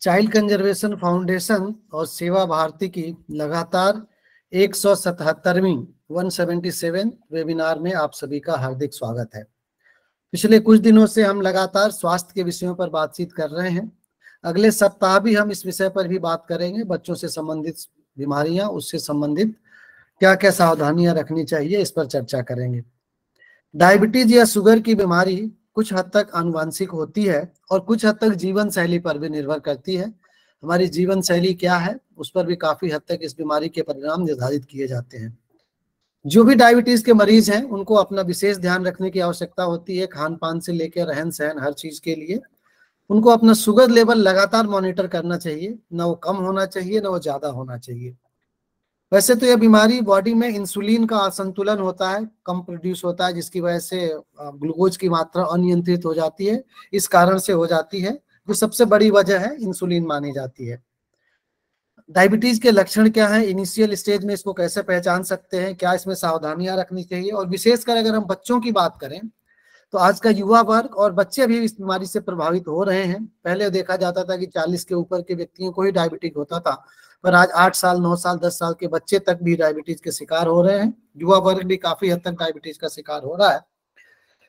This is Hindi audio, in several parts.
चाइल्ड कंजर्वेशन फाउंडेशन और सेवा भारती की लगातार 177वीं 177 वेबिनार में आप सभी का हार्दिक स्वागत है। पिछले कुछ दिनों से हम लगातार स्वास्थ्य के विषयों पर बातचीत कर रहे हैं। अगले सप्ताह भी हम इस विषय पर भी बात करेंगे। बच्चों से संबंधित बीमारियां, उससे संबंधित क्या क्या सावधानियां रखनी चाहिए, इस पर चर्चा करेंगे। डायबिटीज या शुगर की बीमारी कुछ हद तक आनुवांशिक होती है और कुछ हद तक जीवन शैली पर भी निर्भर करती है। हमारी जीवन शैली क्या है, उस पर भी काफी हद तक इस बीमारी के परिणाम निर्धारित किए जाते हैं। जो भी डायबिटीज के मरीज हैं, उनको अपना विशेष ध्यान रखने की आवश्यकता होती है। खान पान से लेकर रहन सहन, हर चीज के लिए उनको अपना शुगर लेवल लगातार मॉनिटर करना चाहिए। ना वो कम होना चाहिए, ना वो ज्यादा होना चाहिए। वैसे तो यह बीमारी बॉडी में इंसुलिन का असंतुलन होता है, कम प्रोड्यूस होता है, जिसकी वजह से ग्लूकोज की मात्रा अनियंत्रित हो जाती है। इस कारण से हो जाती है, जो सबसे बड़ी वजह है इंसुलिन मानी जाती है। डायबिटीज के लक्षण क्या है, इनिशियल स्टेज में इसको कैसे पहचान सकते हैं, क्या इसमें सावधानियां रखनी चाहिए, और विशेषकर अगर हम बच्चों की बात करें तो आज का युवा वर्ग और बच्चे भी इस बीमारी से प्रभावित हो रहे हैं। पहले देखा जाता था कि 40 के ऊपर के व्यक्तियों को ही डायबिटीज होता था, पर आज 8 साल, 9 साल, 10 साल के बच्चे तक भी डायबिटीज के शिकार हो रहे हैं। युवा वर्ग भी काफी हद तक डायबिटीज का शिकार हो रहा है।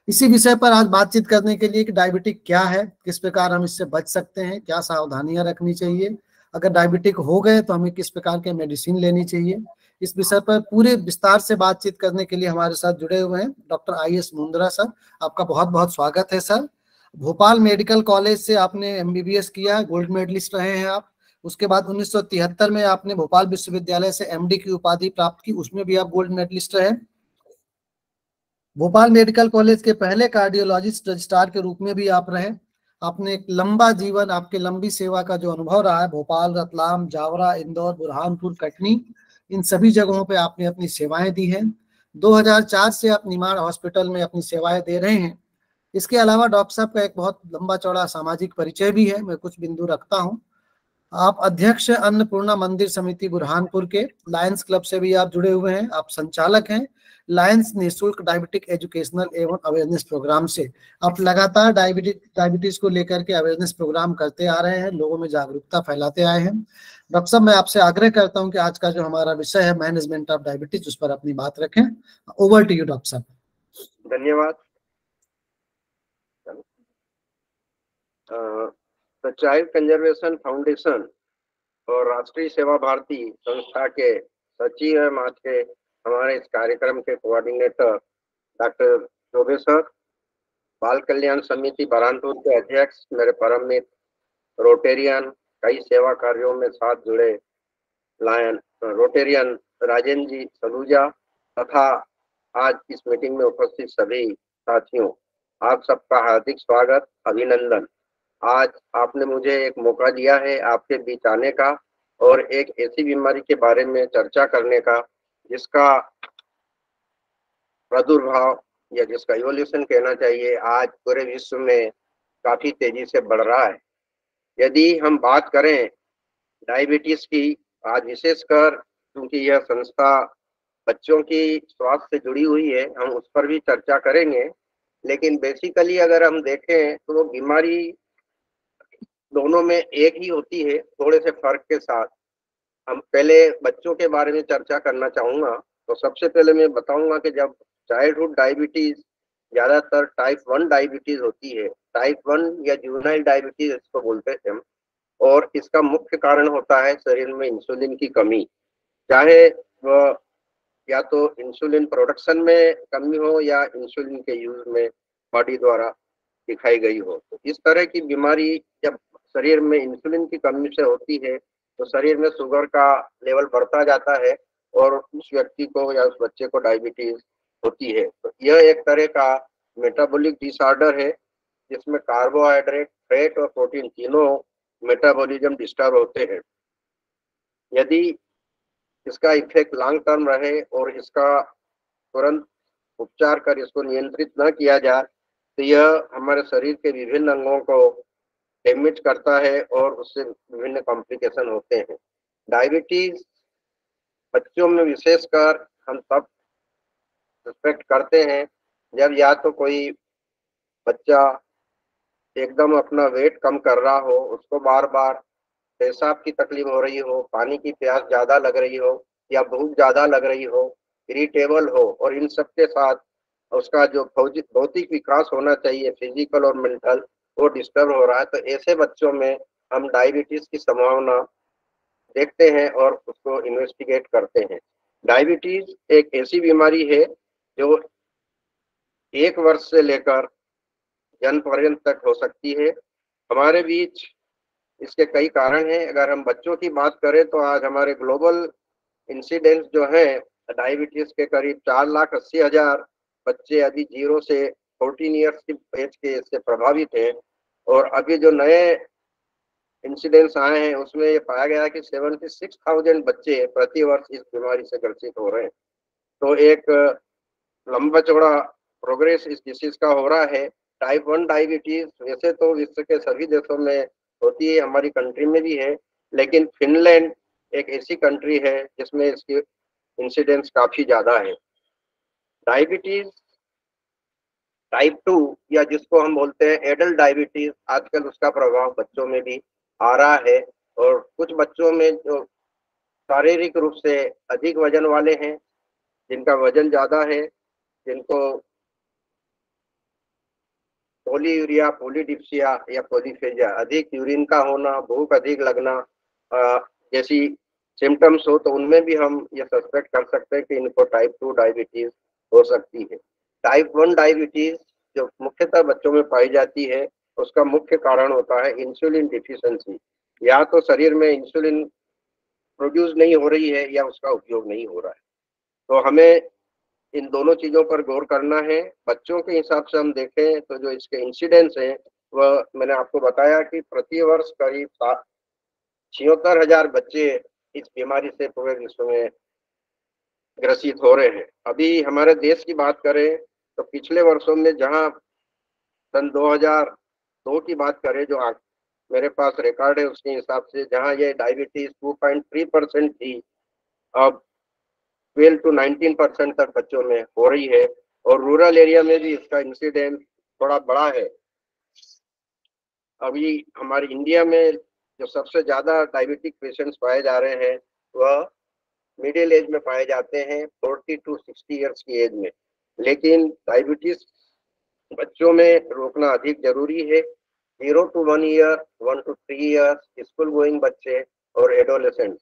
इसी विषय पर आज बातचीत करने के लिए कि डायबिटिक क्या है, किस प्रकार हम इससे बच सकते हैं, क्या सावधानियां रखनी चाहिए, अगर डायबिटिक हो गए तो हमें किस प्रकार के मेडिसिन लेनी चाहिए, इस विषय पर पूरे विस्तार से बातचीत करने के लिए हमारे साथ जुड़े हुए हैं डॉक्टर IS मुंद्रा सर। आपका बहुत बहुत स्वागत है सर। भोपाल मेडिकल कॉलेज से आपने MBBS किया, गोल्ड मेडलिस्ट रहे हैं आप। उसके बाद 1973 में आपने भोपाल विश्वविद्यालय से MD की उपाधि प्राप्त की, उसमें भी आप गोल्ड मेडलिस्ट रहे। भोपाल मेडिकल कॉलेज के पहले कार्डियोलॉजिस्ट रजिस्ट्रार के रूप में भी आप रहे। आपने एक लंबा जीवन, आपके लंबी सेवा का जो अनुभव रहा है, भोपाल, रतलाम, जावरा, इंदौर, बुरहानपुर, कटनी, इन सभी जगहों पे आपने अपनी सेवाएं दी हैं। 2004 से आप निमाड़ हॉस्पिटल में अपनी सेवाएं दे रहे हैं। इसके अलावा डॉक्टर साहब का एक बहुत लंबा चौड़ा सामाजिक परिचय भी है, मैं कुछ बिंदु रखता हूँ। आप अध्यक्ष अन्नपूर्णा मंदिर समिति बुरहानपुर के, लायंस क्लब से भी आप जुड़े हुए हैं। आप संचालक हैं लायंस निःशुल्क डायबिटिक एजुकेशनल एवं अवेयरनेस प्रोग्राम से। आप लगातार डायबिटीज को लेकर के अवेयरनेस प्रोग्राम करते आ रहे हैं, लोगों में जागरूकता फैलाते आए हैं। डॉक्टर साहब, मैं आपसे आग्रह करता हूं कि आज का जो हमारा विषय है मैनेजमेंट ऑफ डायबिटीज, उस पर अपनी बात रखें। ओवर टू यू डॉक्टर साहब। धन्यवाद। द चाइल्ड कंजर्वेशन फाउंडेशन और राष्ट्रीय सेवा भारती संस्था के सचिव एवं आज के हमारे इस कार्यक्रम के कोऑर्डिनेटर डॉक्टर चौबे सर, बाल कल्याण समिति बुरहानपुर के अध्यक्ष मेरे परम मित्र रोटेरियन, कई सेवा कार्यों में साथ जुड़े लायन रोटेरियन राजेंद्र जी सलूजा तथा आज इस मीटिंग में उपस्थित सभी साथियों, आप सबका हार्दिक स्वागत, अभिनंदन। आज आपने मुझे एक मौका दिया है आपके बीच आने का और एक ऐसी बीमारी के बारे में चर्चा करने का जिसका प्रादुर्भाव या जिसका इवोल्यूशन कहना चाहिए आज पूरे विश्व में काफी तेजी से बढ़ रहा है। यदि हम बात करें डायबिटीज की, आज विशेषकर क्योंकि यह संस्था बच्चों की स्वास्थ्य से जुड़ी हुई है, हम उस पर भी चर्चा करेंगे। लेकिन बेसिकली अगर हम देखें तो वो बीमारी दोनों में एक ही होती है, थोड़े से फर्क के साथ। हम पहले बच्चों के बारे में चर्चा करना चाहूंगा। तो सबसे पहले मैं बताऊंगा कि जब चाइल्डहुड डायबिटीज ज्यादातर टाइप 1 डायबिटीज होती है, टाइप 1 या जुवेनाइल डायबिटीज इसको बोलते हैं हम, और इसका मुख्य कारण होता है शरीर में इंसुलिन की कमी। चाहे वह या तो इंसुलिन प्रोडक्शन में कमी हो या इंसुलिन के यूज में बॉडी द्वारा दिखाई गई हो। तो इस तरह की बीमारी जब शरीर में इंसुलिन की कमी से होती है तो शरीर में शुगर का लेवल बढ़ता जाता है और उस व्यक्ति को या उस बच्चे को डायबिटीज होती है। तो यह एक तरह का मेटाबॉलिक डिसऑर्डर है जिसमें कार्बोहाइड्रेट, फैट और प्रोटीन तीनों मेटाबॉलिज्म डिस्टर्ब होते हैं। यदि इसका इफेक्ट लॉन्ग टर्म रहे और इसका तुरंत उपचार कर इसको नियंत्रित न किया जाए तो यह हमारे शरीर के विभिन्न अंगों को डैमेज करता है और उससे विभिन्न कॉम्प्लिकेशन होते हैं। डायबिटीज बच्चों में विशेषकर हम तब सस्पेक्ट करते हैं जब या तो कोई बच्चा एकदम अपना वेट कम कर रहा हो, उसको बार बार पेशाब की तकलीफ हो रही हो, पानी की प्यास ज्यादा लग रही हो या भूख ज्यादा लग रही हो, इरिटेबल हो, और इन सब के साथ उसका जो भौतिक विकास होना चाहिए फिजिकल और मेंटल, वो डिस्टर्ब हो रहा है, तो ऐसे बच्चों में हम डायबिटीज की संभावना देखते हैं और उसको इन्वेस्टिगेट करते हैं। डायबिटीज एक ऐसी बीमारी है जो 1 वर्ष से लेकर जन्म पर्यंत तक हो सकती है। हमारे बीच इसके कई कारण हैं। अगर हम बच्चों की बात करें तो आज हमारे ग्लोबल इंसिडेंस जो है डायबिटीज के करीब 4,80,000 बच्चे अभी 0 से 14 ईयर्स की एज के इससे प्रभावित हैं। और अभी जो नए इंसिडेंस आए हैं उसमें ये पाया गया कि 76,000 बच्चे प्रति वर्ष इस बीमारी से ग्रसित हो रहे हैं। तो एक लंबा चौड़ा प्रोग्रेस इस डिसीज का हो रहा है। टाइप 1 डायबिटीज वैसे तो विश्व के सभी देशों में होती है, हमारी कंट्री में भी है, लेकिन फिनलैंड एक ऐसी कंट्री है जिसमें इसकी इंसिडेंस काफी ज्यादा है। डायबिटीज टाइप 2 या जिसको हम बोलते हैं एडल्ट डायबिटीज, आजकल उसका प्रभाव बच्चों में भी आ रहा है। और कुछ बच्चों में जो शारीरिक रूप से अधिक वजन वाले हैं, जिनका वजन ज्यादा है, जिनको पोलीयूरिया, पोलीडिप्सिया या पोलीफेजिया, अधिक यूरिन का होना, भूख अधिक लगना जैसी सिम्टम्स हो, तो उनमें भी हम ये सस्पेक्ट कर सकते हैं कि इनको टाइप 2 डायबिटीज हो सकती है। टाइप 1 डायबिटीज जो मुख्यतः बच्चों में पाई जाती है, उसका मुख्य कारण होता है इंसुलिन डिफिशिएंसी। या तो शरीर में इंसुलिन प्रोड्यूस नहीं हो रही है या उसका उपयोग नहीं हो रहा है। तो हमें इन दोनों चीजों पर गौर करना है। बच्चों के हिसाब से हम देखें तो जो इसके इंसिडेंस हैं वह मैंने आपको बताया कि प्रति वर्ष करीब 76,000 बच्चे इस बीमारी से पूरे विश्व में ग्रसित हो रहे हैं। अभी हमारे देश की बात करें तो पिछले वर्षों में जहां सन 2002 की बात करें, जो मेरे पास रिकॉर्ड है उसके हिसाब से, जहां ये डायबिटीज 2.3% थी, अब 12 to 19% तक बच्चों में हो रही है। और रूरल एरिया में भी इसका इंसिडेंस थोड़ा बड़ा है। अभी हमारे इंडिया में जो सबसे ज्यादा डायबिटिक पेशेंट्स पाए जा रहे हैं वह मिडिल एज में पाए जाते हैं, 40 to 60 ईयर्स की एज में। लेकिन डायबिटीज बच्चों में रोकना अधिक जरूरी है। 0 to 1 year, 1 to 3 years, school going बच्चे और एडोलेसेंट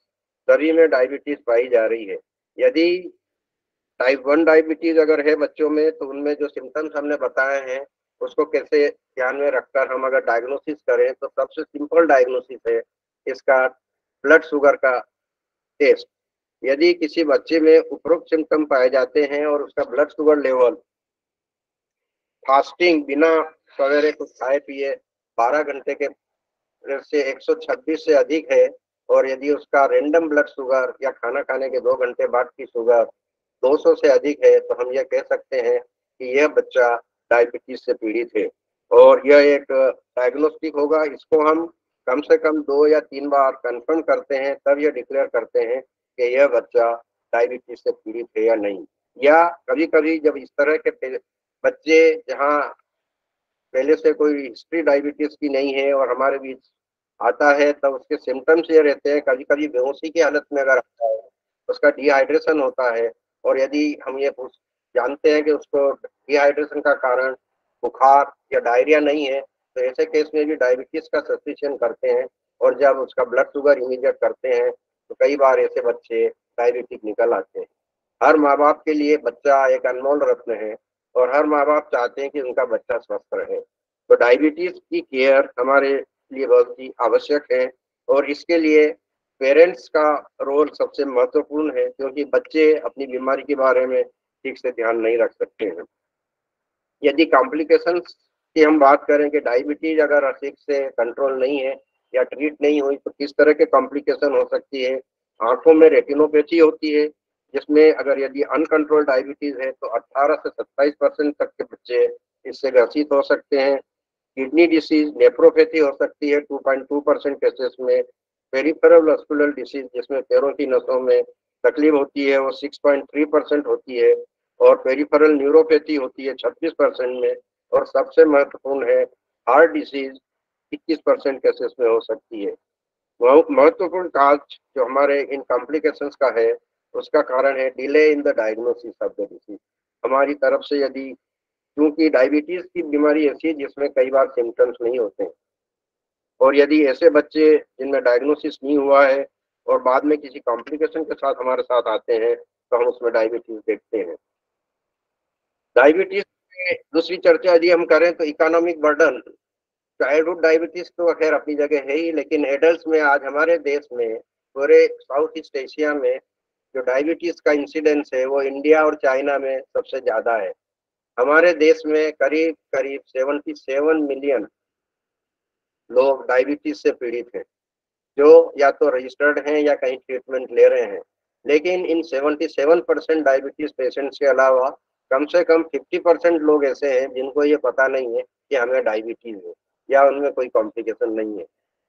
सभी में डायबिटीज पाई जा रही है। यदि टाइप 1 डायबिटीज अगर है बच्चों में तो उनमें जो सिम्टम्स हमने बताए हैं उसको कैसे ध्यान में रखकर हम अगर डायग्नोसिस करें, तो सबसे सिंपल डायग्नोसिस है इसका ब्लड शुगर का टेस्ट। यदि किसी बच्चे में उपरोक्त सिम्टम पाए जाते हैं और उसका ब्लड शुगर लेवल फास्टिंग बिना सवेरे कुछ खाए पिए 12 घंटे के से 126 से अधिक है, और यदि उसका रैंडम ब्लड शुगर या खाना खाने के 2 घंटे बाद की शुगर 200 से अधिक है, तो हम यह कह सकते हैं कि यह बच्चा डायबिटीज से पीड़ित है। और यह एक डायग्नोस्टिक होगा, इसको हम कम से कम 2 या 3 बार कंफर्म करते हैं, तब यह डिक्लेयर करते हैं कि यह बच्चा डायबिटीज से पीड़ित है या नहीं। या कभी कभी जब इस तरह के बच्चे जहाँ पहले से कोई हिस्ट्री डायबिटीज की नहीं है और हमारे बीच आता है, तब उसके सिम्टम्स ये रहते हैं, कभी कभी बेहोशी की हालत में अगर आता है, उसका डिहाइड्रेशन होता है। और यदि हम ये जानते हैं कि उसको डिहाइड्रेशन का कारण बुखार या डायरिया नहीं है, तो ऐसे केस में भी डायबिटीज का सस्पिशन करते हैं। और जब उसका ब्लड शुगर इमीडिएट करते हैं तो कई बार ऐसे बच्चे डायबिटिक निकल आते हैं। हर माँ बाप के लिए बच्चा एक अनमोल रत्न है और हर माँ बाप चाहते हैं कि उनका बच्चा स्वस्थ रहे। तो डायबिटीज की केयर हमारे लिए बहुत ही आवश्यक है, और इसके लिए पेरेंट्स का रोल सबसे महत्वपूर्ण है, क्योंकि बच्चे अपनी बीमारी के बारे में ठीक से ध्यान नहीं रख सकते हैं। यदि कॉम्प्लिकेशंस की हम बात करें कि डायबिटीज अगर ठीक से कंट्रोल नहीं है या ट्रीट नहीं हुई तो किस तरह के कॉम्प्लिकेशन हो सकती है। आंखों में रेटिनोपैथी होती है, जिसमें अगर यदि अनकंट्रोल डायबिटीज है तो 18 से 27% तक के बच्चे इससे ग्रसित हो सकते हैं। किडनी डिसीज, नेफ्रोपैथी हो सकती है 2.2% केसेस में। पेरिफेरल वास्कुलर डिसीज जिसमें पैरों की नसों में तकलीफ होती है वो 6.3% होती है। और पेरिफेरल न्यूरोपैथी होती है 26% में। और सबसे महत्वपूर्ण है हार्ट डिसीज 21% केसेस में हो सकती है। महत्वपूर्ण काज जो हमारे इन कॉम्प्लिकेशंस का है, उसका कारण है delay in the diagnosis of the disease. हमारी तरफ से यदि, क्योंकि डायबिटीज की बीमारी ऐसी है जिसमें कई बार सिम्टम्स नहीं होते हैं, और यदि ऐसे बच्चे जिनमें डायग्नोसिस नहीं हुआ है और बाद में किसी कॉम्प्लिकेशन के साथ हमारे साथ आते हैं, तो हम उसमें डायबिटीज देखते हैं। डायबिटीज में दूसरी चर्चा यदि हम करें तो इकोनॉमिक बर्डन। चाइल्डहुड डायबिटीज तो खैर अपनी जगह है ही, लेकिन एडल्ट में आज हमारे देश में, पूरे साउथ ईस्ट एशिया में जो डायबिटीज का इंसिडेंस है वो इंडिया और चाइना में सबसे ज्यादा है। हमारे देश में करीब करीब 77 मिलियन लोग डायबिटीज से पीड़ित हैं, जो या तो रजिस्टर्ड हैं या कहीं ट्रीटमेंट ले रहे हैं। लेकिन इन 77% डायबिटीज पेशेंट्स के अलावा कम से कम 50% लोग ऐसे हैं जिनको ये पता नहीं है कि हमें डायबिटीज है या उनमें कोई कॉम्प्लिकेशन नहीं है।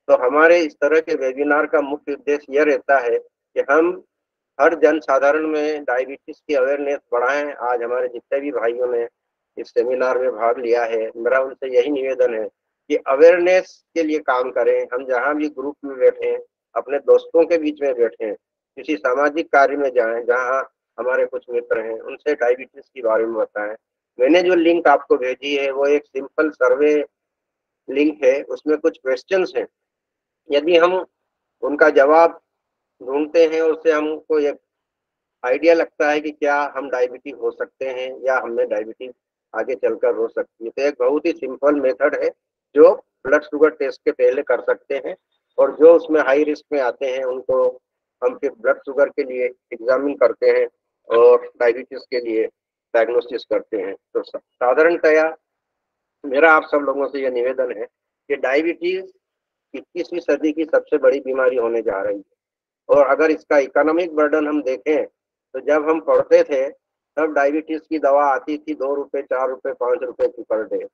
तो हमारे इस तरह के वेबिनार का मुख्य उद्देश्य यह रहता है कि हम हर जन साधारण में डायबिटीज की अवेयरनेस बढ़ाएं। आज हमारे जितने भी भाइयों ने इस सेमिनार में भाग लिया है, मेरा उनसे यही निवेदन है कि अवेयरनेस के लिए काम करें। हम जहाँ भी ग्रुप में बैठे, अपने दोस्तों के बीच में बैठे, किसी सामाजिक कार्य में जाएं जहाँ हमारे कुछ मित्र हैं, उनसे डायबिटीज के बारे में बताएं। मैंने जो लिंक आपको भेजी है वो एक सिंपल सर्वे लिंक है, उसमें कुछ क्वेश्चंस हैं। यदि हम उनका जवाब ढूंढते हैं, उससे हमको एक आइडिया लगता है कि क्या हम डायबिटीज हो सकते हैं या हमें डायबिटीज आगे चलकर हो सकती है। तो एक बहुत ही सिंपल मेथड है जो ब्लड शुगर टेस्ट के पहले कर सकते हैं, और जो उसमें हाई रिस्क में आते हैं उनको हम फिर ब्लड शुगर के लिए एग्जामिन करते हैं और डायबिटीज के लिए डायग्नोसिस करते हैं। तो साधारणतया मेरा आप सब लोगों से यह निवेदन है कि डायबिटीज 21वीं सदी की सबसे बड़ी बीमारी होने जा रही है। और अगर इसका इकोनॉमिक बर्डन हम देखें तो जब हम पढ़ते थे तब डायबिटीज की दवा आती थी 2 रुपए, 4 रुपए, 5 रुपए की पर डे।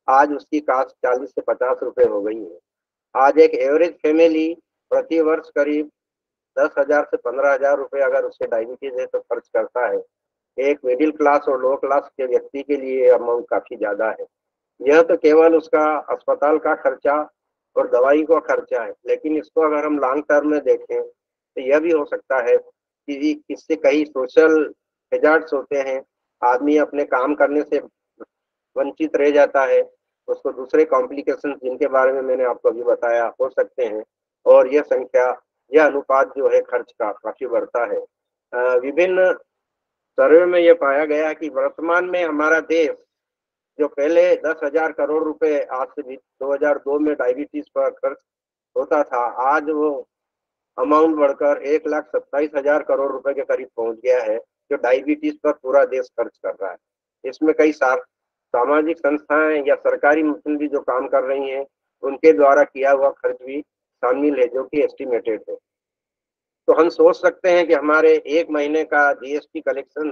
आज उसकी कास्ट 40 से 50 रुपए हो गई है। आज एक एवरेज फैमिली प्रति वर्ष करीब 10,000 से 15,000 रुपए अगर उससे डायबिटीज है तो खर्च करता है। एक मिडिल क्लास और लो क्लास के व्यक्ति के लिए अमाउंट काफी ज्यादा है। यह तो केवल उसका अस्पताल का खर्चा और दवाई का खर्चा है, लेकिन इसको अगर हम लॉन्ग टर्म में देखें तो यह भी हो सकता है कि इससे कई सोशल हैजार्ड्स होते हैं। आदमी अपने काम करने से वंचित रह जाता है, उसको दूसरे कॉम्प्लिकेशन जिनके बारे में मैंने आपको अभी बताया हो सकते हैं, और यह संख्या, यह अनुपात जो है खर्च का काफी बढ़ता है। विभिन्न सर्वे में यह पाया गया कि वर्तमान में हमारा देश, जो पहले 10,000 करोड़ रुपए आज से 2002 में डायबिटीज पर खर्च होता था, आज वो अमाउंट बढ़कर 1,27,000 करोड़ रुपए के करीब पहुंच गया है, जो डायबिटीज पर पूरा देश खर्च कर रहा है। इसमें कई सामाजिक संस्थाएं या सरकारी मिशन जो काम कर रही हैं, उनके द्वारा किया हुआ खर्च भी शामिल है, जो कि एस्टिमेटेड है। तो हम सोच सकते हैं कि हमारे एक महीने का जीएसटी कलेक्शन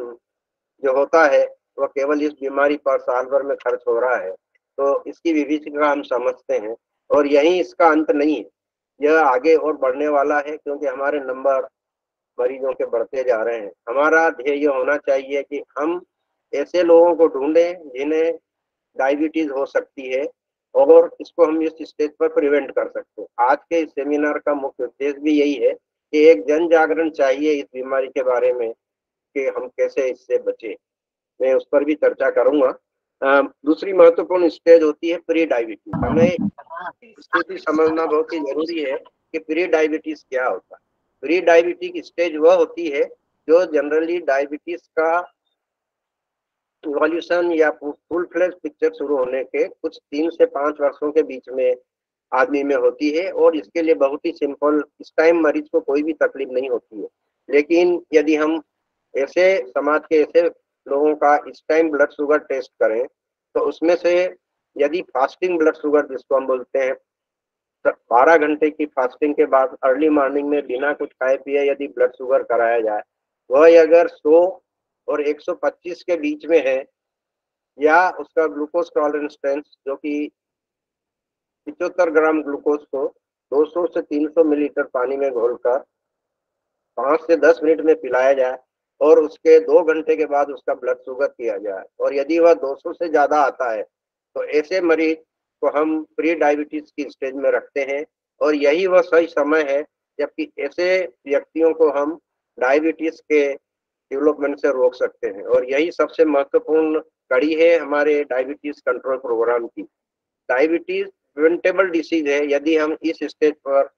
जो होता है वह केवल इस बीमारी पर साल भर में खर्च हो रहा है। तो इसकी विभीषिका हम समझते हैं, और यही इसका अंत नहीं है, यह आगे और बढ़ने वाला है, क्योंकि हमारे नंबर मरीजों के बढ़ते जा रहे हैं। हमारा ध्येय होना चाहिए कि हम ऐसे लोगों को ढूंढें जिन्हें डायबिटीज हो सकती है, और इसको हम इस स्टेज पर प्रिवेंट कर सकते हैं। आज के इस सेमिनार का मुख्य उद्देश्य भी यही है कि एक जन जागरण चाहिए इस बीमारी के बारे में कि हम कैसे इससे बचें। मैं उस पर भी चर्चा करूंगा। दूसरी महत्वपूर्ण स्टेज होती है प्री डायबिटीज। हमें स्थिति समझना बहुत ही जरूरी है कि प्री डायबिटीज क्या होता है। प्री डायबिटिक स्टेज वह होती है जो जनरली डायबिटीज का इवोल्यूशन या फुल फ्लेज पिक्चर शुरू होने के कुछ 3 से 5 वर्षों के बीच में आदमी में होती है, और इसके लिए बहुत ही सिंपल, इस टाइम मरीज को कोई भी तकलीफ नहीं होती है। लेकिन यदि हम ऐसे समाज के ऐसे लोगों का इस टाइम ब्लड शुगर टेस्ट करें तो उसमें से यदि फास्टिंग ब्लड शुगर जिसको हम बोलते हैं, 12 घंटे की फास्टिंग के बाद अर्ली मॉर्निंग में बिना कुछ खाए पिए यदि ब्लड शुगर कराया जाए, वह अगर 100 और 125 के बीच में है, या उसका ग्लूकोज टॉलरेंस टेस्ट जो कि 75 ग्राम ग्लूकोज को 200 से 300 मिलीलीटर पानी में घोलकर 5 से 10 मिनट में पिलाया जाए, और उसके 2 घंटे के बाद उसका ब्लड शुगर किया जाए, और यदि वह 200 से ज्यादा आता है तो ऐसे मरीज को हम प्री डायबिटीज की स्टेज में रखते हैं, और यही वह सही समय है जबकि ऐसे व्यक्तियों को हम डायबिटीज के डेवलपमेंट से रोक सकते हैं। और यही सबसे महत्वपूर्ण कड़ी है हमारे डायबिटीज कंट्रोल प्रोग्राम की। डायबिटीज प्रिवेंटेबल डिसीज है। यदि हम इस स्टेज पर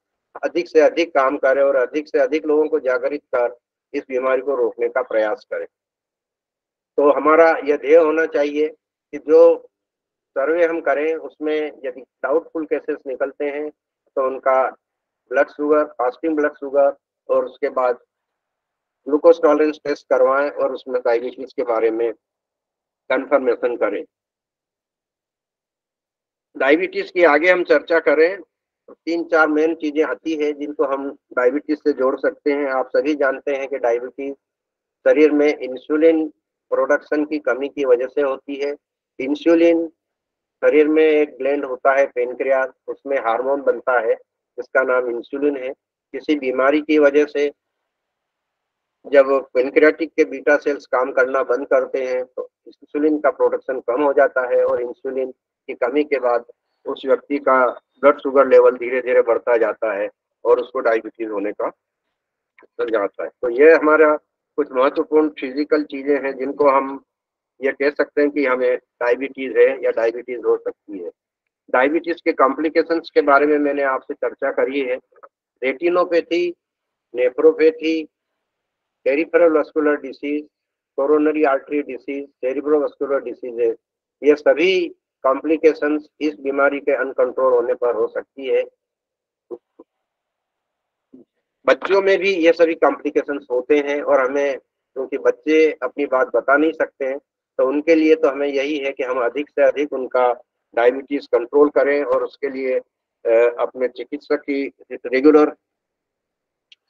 अधिक से अधिक काम करें और अधिक से अधिक लोगों को जागृत कर इस बीमारी को रोकने का प्रयास करें, तो हमारा यह ध्येय होना चाहिए कि जो सर्वे हम करें उसमें यदि डाउटफुल केसेस निकलते हैं तो उनका blood sugar, fasting blood sugar और उसके बाद ग्लूकोज टॉलरेंस टेस्ट करवाएं और उसमें डायबिटीज के बारे में कंफर्मेशन करें। डायबिटीज की आगे हम चर्चा करें तो 3-4 मेन चीजें आती है जिनको हम डायबिटीज से जोड़ सकते हैं। आप सभी जानते हैं कि डायबिटीज शरीर में इंसुलिन प्रोडक्शन की कमी की वजह से होती है। इंसुलिन शरीर में एक ग्लैंड होता है पेनक्रियास, उसमें हार्मोन बनता है जिसका नाम इंसुलिन है। किसी बीमारी की वजह से जब पेनक्रियाटिक के बीटा सेल्स काम करना बंद करते हैं तो इंसुलिन का प्रोडक्शन कम हो जाता है, और इंसुलिन की कमी के बाद उस व्यक्ति का ब्लड शुगर लेवल धीरे धीरे बढ़ता जाता है और उसको डायबिटीज होने का चल जाता है। तो ये हमारा कुछ महत्वपूर्ण फिजिकल चीजें हैं जिनको हम ये कह सकते हैं कि हमें डायबिटीज है या डायबिटीज हो सकती है। डायबिटीज के कॉम्प्लिकेशंस के बारे में मैंने आपसे चर्चा करी है। Retinopathy, nephropathy, peripheral vascular disease, coronary artery disease, cerebrovascular diseases, ये सभी कॉम्प्लिकेशंस इस बीमारी के अनकंट्रोल होने पर हो सकती है। बच्चों में भी ये सभी कॉम्प्लिकेशंस होते हैं, और हमें क्योंकि बच्चे अपनी बात बता नहीं सकते हैं तो उनके लिए तो हमें यही है कि हम अधिक से अधिक उनका डायबिटीज कंट्रोल करें और उसके लिए अपने चिकित्सक की रेगुलर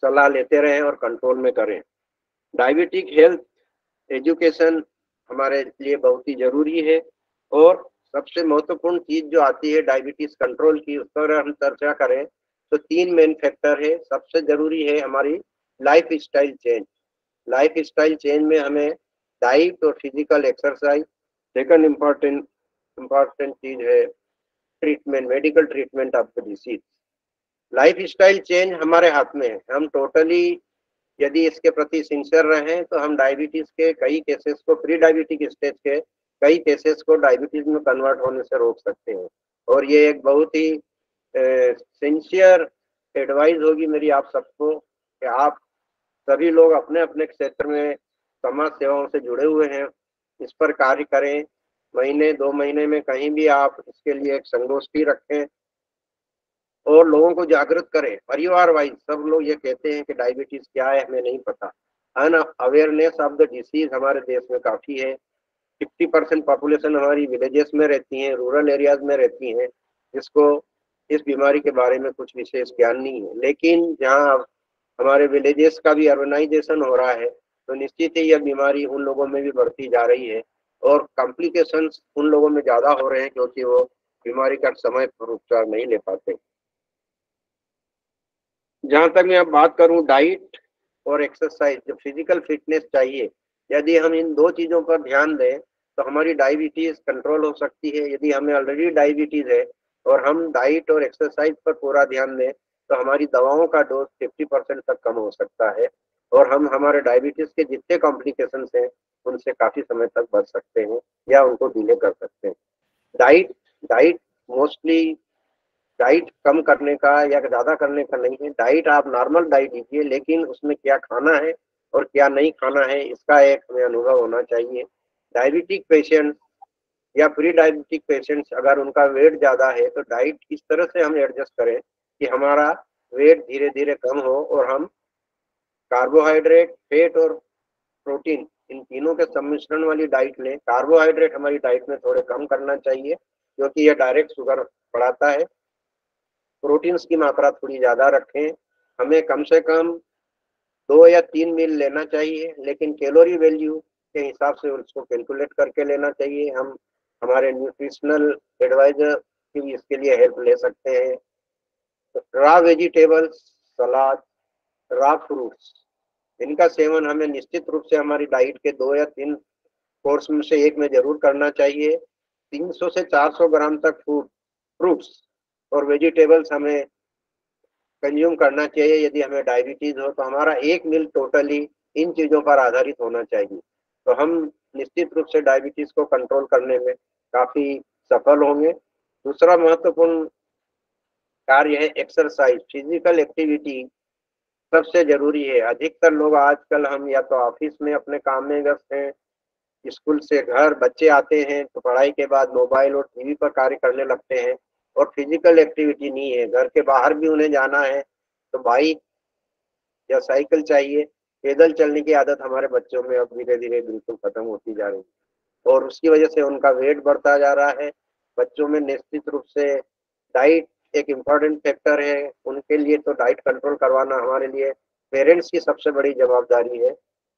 सलाह लेते रहें और कंट्रोल में करें। डायबिटिक हेल्थ एजुकेशन हमारे लिए बहुत ही जरूरी है, और सबसे महत्वपूर्ण चीज जो आती है डायबिटीज कंट्रोल की, उस पर हम चर्चा करें तो 3 मेन फैक्टर है। सबसे जरूरी है हमारी life style change. Life style change में हमें डाइट और फिजिकल एक्सरसाइज, सेकंड इम्पॉर्टेंट चीज है treatment, medical treatment of the disease. Life style change हमारे हाथ में है। हम टोटली यदि इसके प्रति सिंसियर रहें तो हम डायबिटीज के कई केसेस को, प्री डायबिटिक स्टेज के कई केसेस को डायबिटीज में कन्वर्ट होने से रोक सकते हैं। और ये एक बहुत ही सिंसियर एडवाइस होगी मेरी आप सबको कि आप सभी लोग अपने अपने क्षेत्र में समाज सेवाओं से जुड़े हुए हैं, इस पर कार्य करें। महीने 2 महीने में कहीं भी आप इसके लिए एक संगोष्ठी रखें और लोगों को जागृत करें। परिवार वाइज सब लोग ये कहते हैं कि डायबिटीज क्या है हमें नहीं पता। अवेयरनेस ऑफ द डिसीज हमारे देश में काफी है। 50% पॉपुलेशन हमारी विलेजेस में रहती है, रूरल एरियाज में रहती हैं, जिसको इस बीमारी के बारे में कुछ विशेष ज्ञान नहीं है। लेकिन जहाँ हमारे विलेजेस का भी अर्बनाइजेशन हो रहा है तो निश्चित ही यह बीमारी उन लोगों में भी बढ़ती जा रही है, और कॉम्प्लिकेशंस उन लोगों में ज्यादा हो रहे हैं क्योंकि वो बीमारी का समय पर उपचार नहीं ले पाते। जहां तक मैं अब बात करूं डाइट और एक्सरसाइज, जो फिजिकल फिटनेस चाहिए, यदि हम इन 2 चीजों पर ध्यान दें तो हमारी डायबिटीज कंट्रोल हो सकती है। यदि हमें ऑलरेडी डायबिटीज है और हम डाइट और एक्सरसाइज पर पूरा ध्यान दें तो हमारी दवाओं का डोज 50% तक कम हो सकता है, और हम हमारे डायबिटीज के जितने कॉम्प्लिकेशंस हैं उनसे काफी समय तक बच सकते हैं या उनको डिले कर सकते हैं। डाइट डाइट मोस्टली डाइट कम करने का या ज्यादा करने का नहीं है। डाइट आप नॉर्मल डाइट लीजिए, लेकिन उसमें क्या खाना है और क्या नहीं खाना है इसका एक हमें अनुभव होना चाहिए। डायबिटिक पेशेंट या प्री डायबिटिक पेशेंट्स अगर उनका वेट ज्यादा है तो डाइट इस तरह से हम एडजस्ट करें कि हमारा वेट धीरे धीरे कम हो, और हम कार्बोहाइड्रेट, फैट और प्रोटीन इन तीनों के सम्मिश्रण वाली डाइट लें। कार्बोहाइड्रेट हमारी डाइट में थोड़े कम करना चाहिए क्योंकि यह डायरेक्ट शुगर बढ़ाता है। प्रोटीन्स की मात्रा थोड़ी ज़्यादा रखें। हमें कम से कम 2 या 3 मील लेना चाहिए, लेकिन कैलोरी वैल्यू के हिसाब से उसको कैलकुलेट करके लेना चाहिए। हम हमारे न्यूट्रिशनल एडवाइजर की भी इसके लिए हेल्प ले सकते हैं। रॉ वेजिटेबल्स, सलाद, रॉ फ्रूट्स, इनका सेवन हमें निश्चित रूप से हमारी डाइट के 2 या 3 कोर्स में से एक में जरूर करना चाहिए। 300 से 400 ग्राम तक फूड फ्रूट्स और वेजिटेबल्स हमें कंज्यूम करना चाहिए। यदि हमें डायबिटीज हो तो हमारा एक मील टोटली इन चीज़ों पर आधारित होना चाहिए, तो हम निश्चित रूप से डायबिटीज को कंट्रोल करने में काफ़ी सफल होंगे। दूसरा महत्वपूर्ण कार्य है एक्सरसाइज, फिजिकल एक्टिविटी सबसे जरूरी है। अधिकतर लोग आजकल, हम या तो ऑफिस में अपने काम में व्यस्त हैं, स्कूल से घर बच्चे आते हैं तो पढ़ाई के बाद मोबाइल और टीवी पर कार्य करने लगते हैं और फिजिकल एक्टिविटी नहीं है। घर के बाहर भी उन्हें जाना है तो बाइक या साइकिल चाहिए। पैदल चलने की आदत हमारे बच्चों में अब धीरे धीरे बिल्कुल खत्म होती जा रही है और उसकी वजह से उनका वेट बढ़ता जा रहा है। बच्चों में निश्चित रूप से डाइट एक इम्पॉर्टेंट फैक्टर है, उनके लिए तो डाइट कंट्रोल करवाना हमारे लिए पेरेंट्स की सबसे बड़ी जवाबदारी है,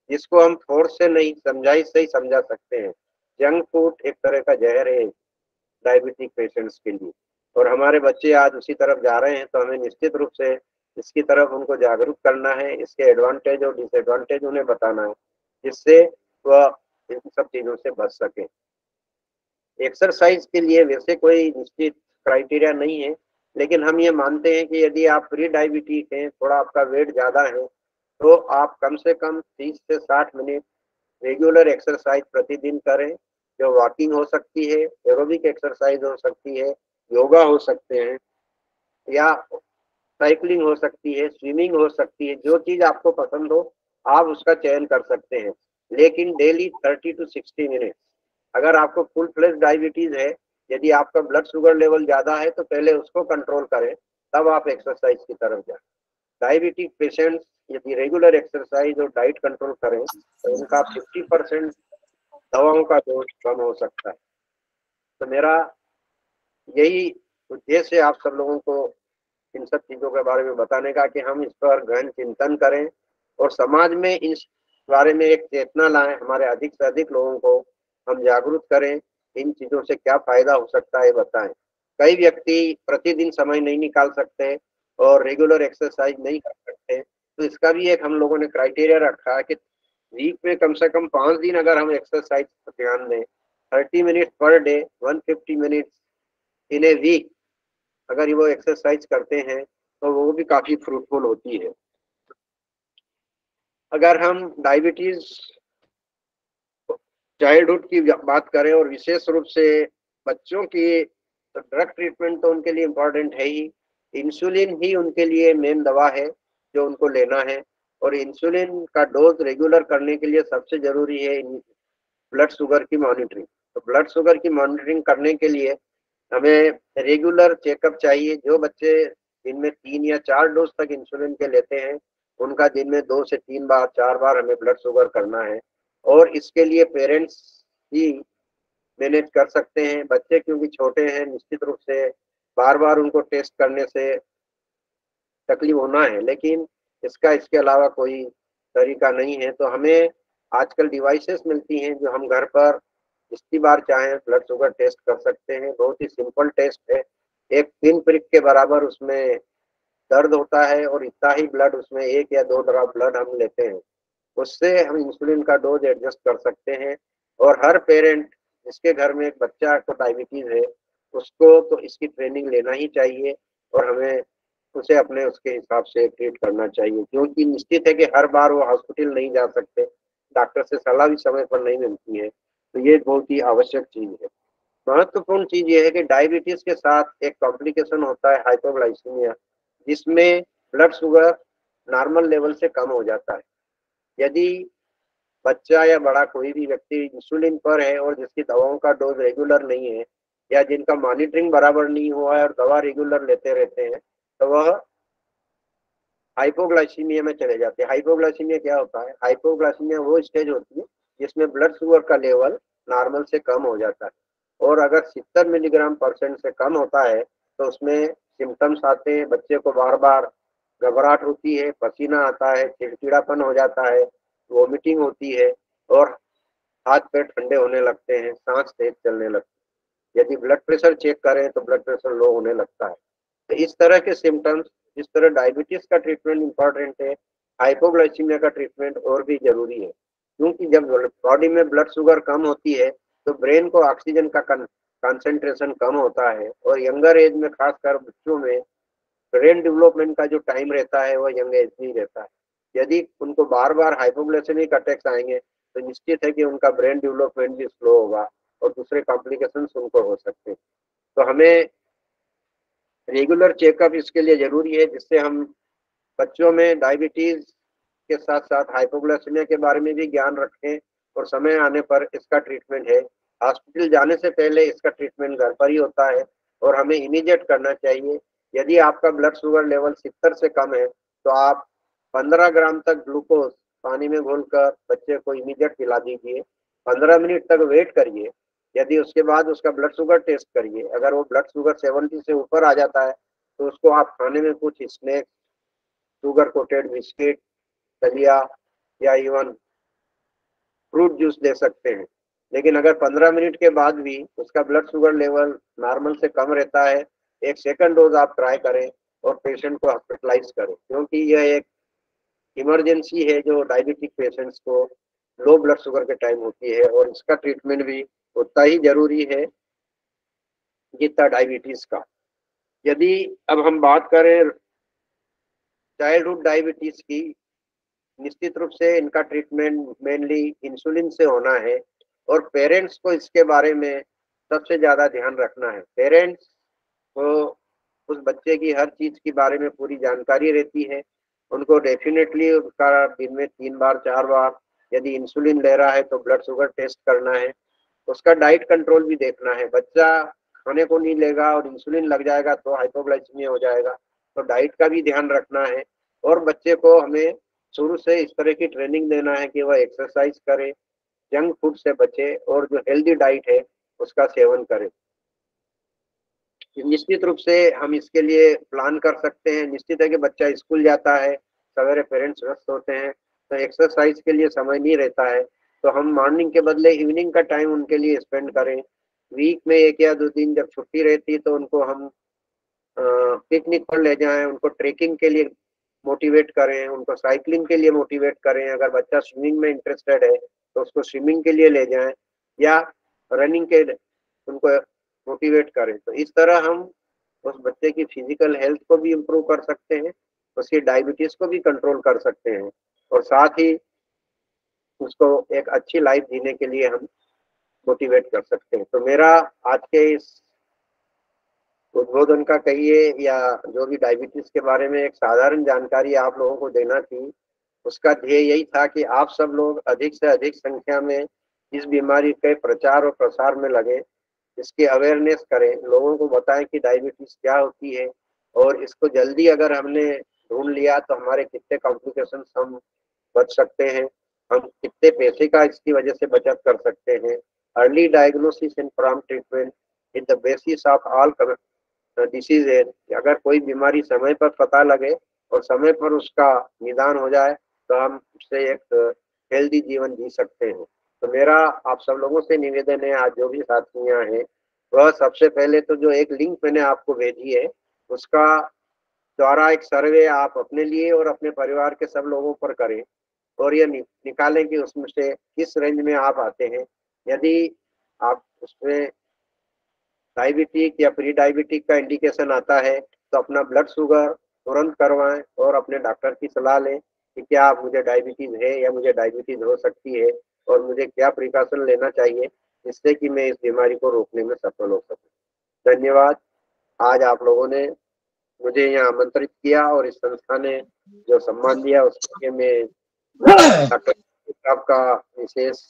जिसको हम फोर्स से नहीं, समझाइश से ही समझा सकते हैं। जंक फूड एक तरह का जहर है डायबिटिक पेशेंट्स के लिए और हमारे बच्चे आज उसी तरफ जा रहे हैं, तो हमें निश्चित रूप से इसकी तरफ उनको जागरूक करना है, इसके एडवांटेज और डिसएडवांटेज उन्हें बताना है, जिससे वह इन सब चीज़ों से बच सके। एक्सरसाइज के लिए वैसे कोई निश्चित क्राइटेरिया नहीं है, लेकिन हम ये मानते हैं कि यदि आप प्री डायबिटिक हैं, थोड़ा आपका वेट ज़्यादा है, तो आप कम से कम 30 से 60 मिनट रेगुलर एक्सरसाइज प्रतिदिन करें, जो वॉकिंग हो सकती है, एरोबिक एक्सरसाइज हो सकती है, योगा हो सकते हैं या साइकिलिंग हो सकती है, स्विमिंग हो सकती है। जो चीज़ आपको पसंद हो आप उसका चयन कर सकते हैं, लेकिन डेली 30 टू 60 मिनट। अगर आपको फुल फ्लेज डायबिटीज है, यदि आपका ब्लड शुगर लेवल ज़्यादा है तो पहले उसको कंट्रोल करें, तब आप एक्सरसाइज की तरफ जाएं। डायबिटिक पेशेंट्स यदि रेगुलर एक्सरसाइज और डाइट कंट्रोल करें तो उनका 50% दवाओं का डोज कम हो सकता है। तो मेरा यही उद्देश्य है आप सब लोगों को इन सब चीज़ों के बारे में बताने का, कि हम इस पर गहन चिंतन करें और समाज में इस बारे में एक चेतना लाएं, हमारे अधिक से अधिक लोगों को हम जागरूक करें, इन चीज़ों से क्या फायदा हो सकता है बताएं। कई व्यक्ति प्रतिदिन समय नहीं निकाल सकते और रेगुलर एक्सरसाइज नहीं कर सकते, तो इसका भी एक हम लोगों ने क्राइटेरिया रखा है कि वीक में कम से कम 5 दिन अगर हम एक्सरसाइज पर ध्यान दें, 30 minute per day, 150 minute in a week, अगर वो एक्सरसाइज करते हैं तो वो भी काफ़ी फ्रूटफुल होती है। अगर हम डायबिटीज चाइल्डहुड की बात करें और विशेष रूप से बच्चों की, तो ड्रग ट्रीटमेंट तो उनके लिए इम्पोर्टेंट है ही। इंसुलिन ही उनके लिए मेन दवा है जो उनको लेना है, और इंसुलिन का डोज रेगुलर करने के लिए सबसे ज़रूरी है ब्लड शुगर की मॉनिटरिंग। तो ब्लड शुगर की मॉनिटरिंग करने के लिए हमें रेगुलर चेकअप चाहिए। जो बच्चे दिन में 3 या 4 डोज तक इंसुलिन के लेते हैं, उनका दिन में 2 से 3 बार 4 बार हमें ब्लड शुगर करना है, और इसके लिए पेरेंट्स ही मैनेज कर सकते हैं। बच्चे क्योंकि छोटे हैं, निश्चित रूप से बार बार उनको टेस्ट करने से तकलीफ होना है, लेकिन इसके अलावा कोई तरीका नहीं है। तो हमें आजकल डिवाइसेस मिलती हैं जो हम घर पर जितनी बार चाहें ब्लड शुगर टेस्ट कर सकते हैं। बहुत ही सिंपल टेस्ट है, एक पिन प्रिक के बराबर उसमें दर्द होता है और इतना ही ब्लड, उसमें 1 या 2 ड्रॉप ब्लड हम लेते हैं, उससे हम इंसुलिन का डोज एडजस्ट कर सकते हैं। और हर पेरेंट जिसके घर में एक बच्चा को डायबिटीज है, उसको तो इसकी ट्रेनिंग लेना ही चाहिए और हमें उसे अपने उसके हिसाब से ट्रीट करना चाहिए, क्योंकि निश्चित है कि हर बार वो हॉस्पिटल नहीं जा सकते, डॉक्टर से सलाह भी समय पर नहीं मिलती है। तो ये बहुत ही आवश्यक चीज़ है। महत्वपूर्ण चीज़ ये है कि डायबिटीज के साथ एक कॉम्प्लिकेशन होता है हाइपोग्लाइसीमिया, जिसमें ब्लड शुगर नॉर्मल लेवल से कम हो जाता है। यदि बच्चा या बड़ा कोई भी व्यक्ति इंसुलिन पर है और जिसकी दवाओं का डोज रेगुलर नहीं है, या जिनका मॉनिटरिंग बराबर नहीं हुआ है और दवा रेगुलर लेते रहते हैं, तो वह हाइपोग्लाइसीमिया में चले जाते हैं। हाइपोग्लाइसीमिया क्या होता है? हाइपोग्लाइसीमिया वो स्टेज होती है जिसमें ब्लड शुगर का लेवल नॉर्मल से कम हो जाता है, और अगर 70 मिलीग्राम परसेंट से कम होता है तो उसमें सिम्टम्स आते हैं। बच्चे को बार बार घबराहट होती है, पसीना आता है, चिड़चिड़ापन हो जाता है, वोमिटिंग होती है, और हाथ पैर ठंडे होने लगते हैं, सांस तेज चलने लगती है। यदि ब्लड प्रेशर चेक करें तो ब्लड प्रेशर लो होने लगता है। तो इस तरह के सिम्टम्स, जिस तरह डायबिटीज का ट्रीटमेंट इम्पॉर्टेंट है, हाइपोग्लाइसीमिया का ट्रीटमेंट और भी जरूरी है, क्योंकि जब बॉडी में ब्लड शुगर कम होती है तो ब्रेन को ऑक्सीजन का कंसंट्रेशन कम होता है, और यंगर एज में खासकर बच्चों में ब्रेन डेवलपमेंट का जो टाइम रहता है वो यंग एज में ही रहता है। यदि उनको बार बार हाइपोग्लाइसेमिक अटैक्स आएंगे तो निश्चित है कि उनका ब्रेन डेवलपमेंट भी स्लो होगा और दूसरे कॉम्प्लिकेशंस उनको हो सकते हैं। तो हमें रेगुलर चेकअप इसके लिए जरूरी है, जिससे हम बच्चों में डायबिटीज के साथ साथ हाइपोग्लाइसेमिया के बारे में भी ज्ञान रखें, और समय आने पर इसका ट्रीटमेंट है। हॉस्पिटल जाने से पहले इसका ट्रीटमेंट घर पर ही होता है और हमें इमीडिएट करना चाहिए। यदि आपका ब्लड शुगर लेवल 70 से कम है तो आप 15 ग्राम तक ग्लूकोज पानी में घोलकर बच्चे को इमीडिएट पिला दीजिए। 15 मिनट तक वेट करिए, यदि उसके बाद उसका ब्लड शुगर टेस्ट करिए। अगर वो ब्लड शुगर 70 से ऊपर आ जाता है तो उसको आप खाने में कुछ स्नैक्स, शुगर कोटेड बिस्किट, दलिया या इवन फ्रूट जूस दे सकते हैं। लेकिन अगर 15 मिनट के बाद भी उसका ब्लड शुगर लेवल नॉर्मल से कम रहता है, एक सेकंड डोज आप ट्राई करें और पेशेंट को हॉस्पिटलाइज करें, क्योंकि यह एक इमरजेंसी है जो डायबिटिक पेशेंट्स को लो ब्लड शुगर के टाइम होती है, और इसका ट्रीटमेंट भी उतना ही जरूरी है जितना डायबिटीज का। यदि अब हम बात करें चाइल्डहुड डायबिटीज की, निश्चित रूप से इनका ट्रीटमेंट मेनली इंसुलिन से होना है, और पेरेंट्स को इसके बारे में सबसे ज्यादा ध्यान रखना है। पेरेंट्स को उस बच्चे की हर चीज के बारे में पूरी जानकारी रहती है। उनको डेफिनेटली उसका दिन में 3 बार 4 बार, यदि इंसुलिन ले रहा है तो ब्लड शुगर टेस्ट करना है। उसका डाइट कंट्रोल भी देखना है। बच्चा खाने को नहीं लेगा और इंसुलिन लग जाएगा तो हाइपोग्लाइसीमिया हो जाएगा, तो डाइट का भी ध्यान रखना है। और बच्चे को हमें शुरू से इस तरह की ट्रेनिंग देना है कि वह एक्सरसाइज करे, जंक फूड से बचे और जो हेल्दी डाइट है उसका सेवन करे। निश्चित रूप से हम इसके लिए प्लान कर सकते हैं। निश्चित है कि बच्चा स्कूल जाता है, सवेरे पेरेंट्स व्यस्त होते हैं तो एक्सरसाइज के लिए समय नहीं रहता है, तो हम मॉर्निंग के बदले इवनिंग का टाइम उनके लिए स्पेंड करें। वीक में 1 या 2 दिन जब छुट्टी रहती है तो उनको हम पिकनिक पर ले जाएं, उनको ट्रेकिंग के लिए मोटिवेट करें, उनको साइकिलिंग के लिए मोटिवेट करें। अगर बच्चा स्विमिंग में इंटरेस्टेड है तो उसको स्विमिंग के लिए ले जाएं, या रनिंग के उनको मोटिवेट करें। तो इस तरह हम उस बच्चे की फिजिकल हेल्थ को भी इम्प्रूव कर सकते हैं, उसकी डायबिटीज को भी कंट्रोल कर सकते हैं, और साथ ही उसको एक अच्छी लाइफ जीने के लिए हम मोटिवेट कर सकते हैं। तो मेरा आज के इस उद्बोधन का कहिए या जो भी डायबिटीज के बारे में एक साधारण जानकारी आप लोगों को देना थी, उसका ध्येय यही था कि आप सब लोग अधिक से अधिक संख्या में इस बीमारी के प्रचार और प्रसार में लगे, इसकी अवेयरनेस करें, लोगों को बताएं कि डायबिटीज क्या होती है, और इसको जल्दी अगर हमने ढूंढ लिया तो हमारे कितने कॉम्प्लिकेशंस हम बच सकते हैं, हम कितने पैसे का इसकी वजह से बचत कर सकते हैं। Early diagnosis and prompt treatment is the basis of all disease है। अगर कोई बीमारी समय पर पता लगे और समय पर उसका निदान हो जाए तो हम उससे एक हेल्दी जीवन जी सकते हैं। तो मेरा आप सब लोगों से निवेदन है, आज जो भी साथियां हैं, वह सबसे पहले तो जो एक लिंक मैंने आपको भेजी है उसका द्वारा एक सर्वे आप अपने लिए और अपने परिवार के सब लोगों पर करें, और ये निकालें कि उसमें से किस रेंज में आप आते हैं। यदि आप उसमें डायबिटिक या प्री डायबिटिक का इंडिकेशन आता है तो अपना ब्लड शुगर तुरंत करवाएं और अपने डॉक्टर की सलाह लें कि क्या मुझे डायबिटीज है या मुझे डायबिटीज हो सकती है, और मुझे क्या प्रिकॉशन लेना चाहिए जिससे कि मैं इस बीमारी को रोकने में सफल हो सकूं। धन्यवाद। आज आप लोगों ने मुझे यहाँ आमंत्रित किया और इस संस्था ने जो सम्मान दिया उसके लिए मैं डॉक्टर साहब का विशेष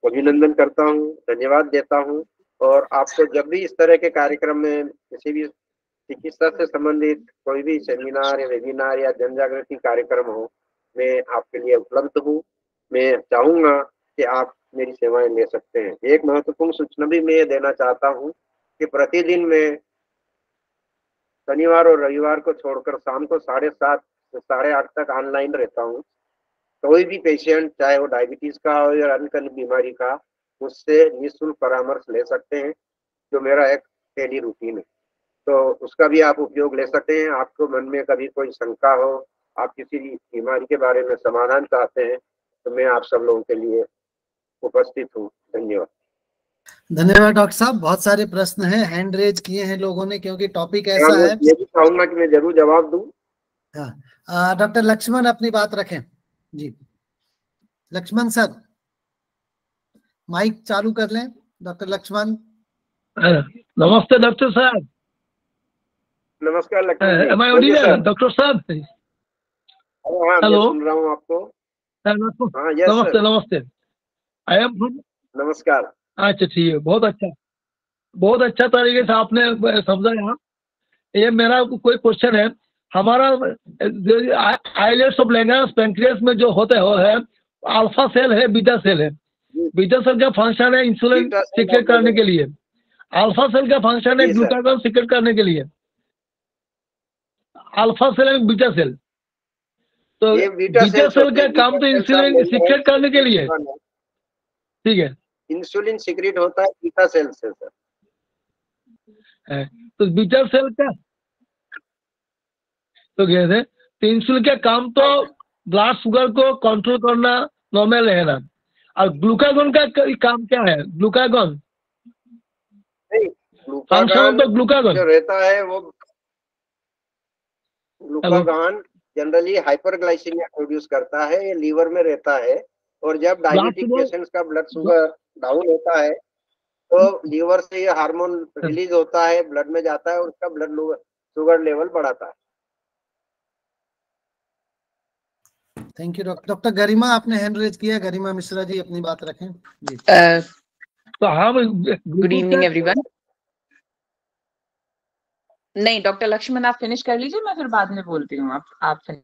अभिनंदन करता हूँ, धन्यवाद देता हूँ। और आपको जब भी इस तरह के कार्यक्रम में किसी भी चिकित्सा से संबंधित कोई भी सेमिनार या वेबिनार या जन जागृति कार्यक्रम हो, मैं आपके लिए उपलब्ध हूँ। मैं चाहूंगा कि आप मेरी सेवाएं ले सकते हैं। एक महत्वपूर्ण सूचना भी मैं देना चाहता हूँ कि प्रतिदिन मैं शनिवार और रविवार को छोड़कर शाम को 7:30 से 8:30 तक ऑनलाइन रहता हूँ। कोई भी पेशेंट चाहे वो डायबिटीज का हो या अन्य बीमारी का, मुझसे निःशुल्क परामर्श ले सकते हैं, जो मेरा एक डेली रूटीन है। तो उसका भी आप उपयोग ले सकते हैं। आपको मन में कभी कोई शंका हो, आप किसी बीमारी के बारे में समाधान चाहते हैं, तो मैं आप सब लोगों के लिए उपस्थित हूँ। धन्यवाद। धन्यवाद डॉक्टर साहब, बहुत सारे प्रश्न हैं, हैंड रेज किए हैं लोगों ने, क्योंकि टॉपिक ऐसा है। ये भी चाहूंगा कि मैं जरूर जवाब दूं। हाँ, डॉक्टर लक्ष्मण अपनी बात रखें जी। लक्ष्मण सर, माइक चालू कर लें। डॉक्टर लक्ष्मण। नमस्ते डॉक्टर साहब। नमस्कार लक्ष्मण जी। डॉक्टर साहब। हाँ, मैं सुन रहा हूँ आपको। हाँ, यस नमस्ते नमस्ते। आई एम नमस्कार। अच्छा ठीक है, बहुत अच्छा तरीके से आपने समझाया। ये मेरा कोई क्वेश्चन है। हमारा आइलेट्स ऑफ लैंगर्हंस पैंक्रियास में जो होते है अल्फा सेल है, बीटा सेल है। बीटा सेल का फंक्शन है इंसुलिन सीक्रेट करने के लिए, अल्फा सेल का फंक्शन है ग्लूकागॉन सीक्रेट करने के लिए। Alpha cell and beta cell, तो बीटा सेल का काम तो इंसुलिन सीक्रेट करने के लिए, ठीक है। इंसुलिन सीक्रेट होता है बीटा सेल से सर। तो बीटा सेल का तो कैसे, तो इंसुलिन का काम तो ब्लड शुगर को कंट्रोल करना, नॉर्मल रहना। और ग्लूकागॉन का काम क्या है? ग्लूकागॉन फंक्शन तो ग्लूकागॉन जो रहता है वो ग्लूकागॉन जनरली हाइपरग्लाइसीमिया प्रोड्यूस करता है, ये लीवर में रहता है। और जब डायबिटिक पेशेंट्स का ब्लड शुगर डाउन होता है तो लीवर से ये हार्मोन रिलीज होता है, ब्लड में जाता है और उसका ब्लड शुगर लेवल बढ़ाता है। थैंक यू डॉक्टर गरिमा, आपने हैंड रेज किया। गरिमा मिश्रा जी अपनी बात रखें जी। तो हम गुड इवनिंग एवरीवन। नहीं डॉक्टर लक्ष्मण आप फिनिश कर लीजिए, मैं फिर बाद में बोलती हूँ। आप फिनिश।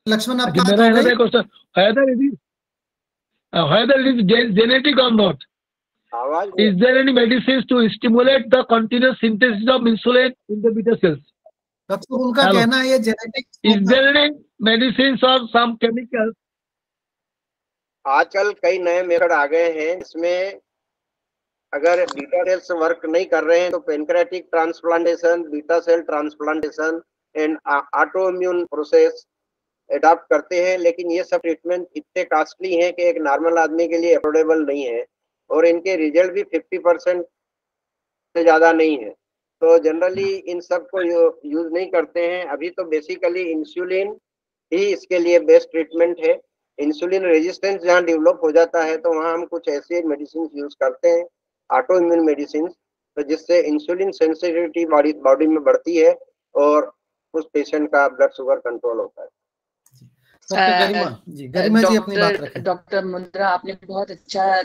लक्ष्मण, आपकी मेरा है question, whether it is genetic or not, is there any medicines to stimulate the continuous synthesis of insulin in the beta cells? Doctor, उनका कहना है ये genetic. Is there any medicines or some chemicals? आजकल कई नए मेथड आ गए हैं, इसमें अगर बीटा सेल्स वर्क नहीं कर रहे हैं तो pancreatic transplantation, beta cell transplantation and auto immune process adopt करते हैं। लेकिन ये सब ट्रीटमेंट इतने कॉस्टली हैं कि एक नॉर्मल आदमी के लिए अफोर्डेबल नहीं है और इनके रिजल्ट भी 50% से ज्यादा नहीं है। तो जनरली इन सब को यूज नहीं करते हैं। अभी तो बेसिकली इंसुलिन ही इसके लिए बेस्ट ट्रीटमेंट है। इंसुलिन रेजिस्टेंस जहाँ डेवलप हो जाता है तो वहाँ हम कुछ ऐसे मेडिसिन यूज करते हैं, ऑटो इम्यून मेडिसिन, तो जिससे इंसुलिन सेंसिटिविटी बॉडी में बढ़ती है और उस पेशेंट का ब्लड शुगर कंट्रोल होता है। डॉक्टर मुंद्रा, आपने बहुत अच्छा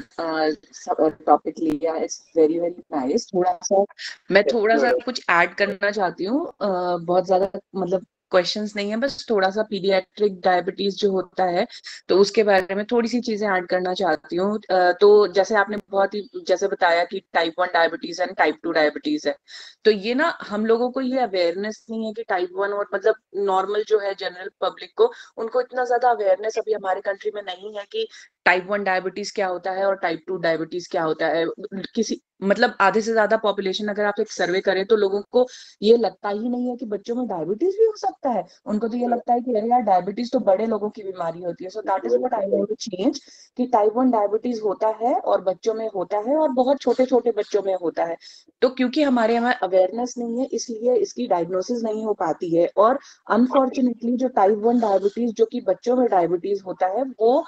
टॉपिक लिया है, वेरी वेरी नाइस। मैं थोड़ा सा कुछ ऐड करना चाहती हूँ। बहुत ज्यादा मतलब क्वेश्चंस नहीं है, बस थोड़ा सा पीडियाट्रिक डायबिटीज जो होता है तो उसके बारे में थोड़ी सी चीजें ऐड करना चाहती हूँ। तो जैसे आपने बहुत ही जैसे बताया कि टाइप 1 डायबिटीज है, टाइप 2 डायबिटीज है, तो ये ना हम लोगों को ये अवेयरनेस नहीं है कि टाइप 1 और मतलब नॉर्मल जो है जनरल पब्लिक को, उनको इतना ज्यादा अवेयरनेस अभी हमारे कंट्री में नहीं है कि टाइप 1 डायबिटीज क्या होता है और टाइप 2 डायबिटीज क्या होता है। किसी मतलब आधे से ज्यादा पॉपुलेशन अगर आप एक सर्वे करें तो लोगों को ये लगता ही नहीं है कि बच्चों में डायबिटीज भी हो सकता है। उनको तो ये लगता है कि अरे यार डायबिटीज तो बड़े लोगों की बीमारी होती है। So that is what I want to change कि टाइप 1 डायबिटीज होता है और बच्चों में होता है और बहुत छोटे छोटे बच्चों में होता है। तो क्योंकि हमारे यहाँ अवेयरनेस नहीं है इसलिए इसकी डायग्नोसिस नहीं हो पाती है। और अनफॉर्चुनेटली जो टाइप 1 डायबिटीज जो कि बच्चों में डायबिटीज होता है वो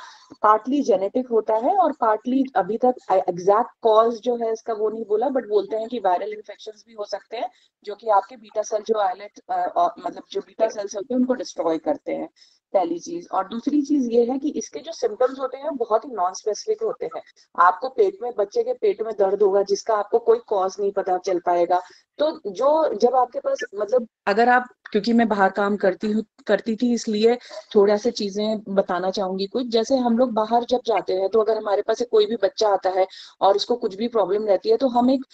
पार्टली जेनेटिक होता है और पार्टली अभी तक एग्जैक्ट कॉज जो है इसका वो नहीं बोला, बट बोलते हैं कि वायरल इन्फेक्शंस भी हो सकते हैं जो कि आपके बीटा सेल जो आइलेट मतलब जो बीटा सेल्स होते हैं उनको डिस्ट्रॉय करते हैं, पहली चीज। और दूसरी चीज ये है कि इसके जो सिम्टम्स होते हैं बहुत ही नॉन स्पेसिफिक होते हैं। आपको पेट में, बच्चे के पेट में दर्द होगा जिसका आपको कोई कॉज नहीं पता चल पाएगा। तो जो जब आपके पास मतलब अगर आप, क्योंकि मैं बाहर काम करती थी इसलिए थोड़ा सा चीजें बताना चाहूंगी कुछ। जैसे हम लोग बाहर जब जाते हैं तो अगर हमारे पास कोई भी बच्चा आता है और उसको कुछ भी प्रॉब्लम रहती है तो हम एक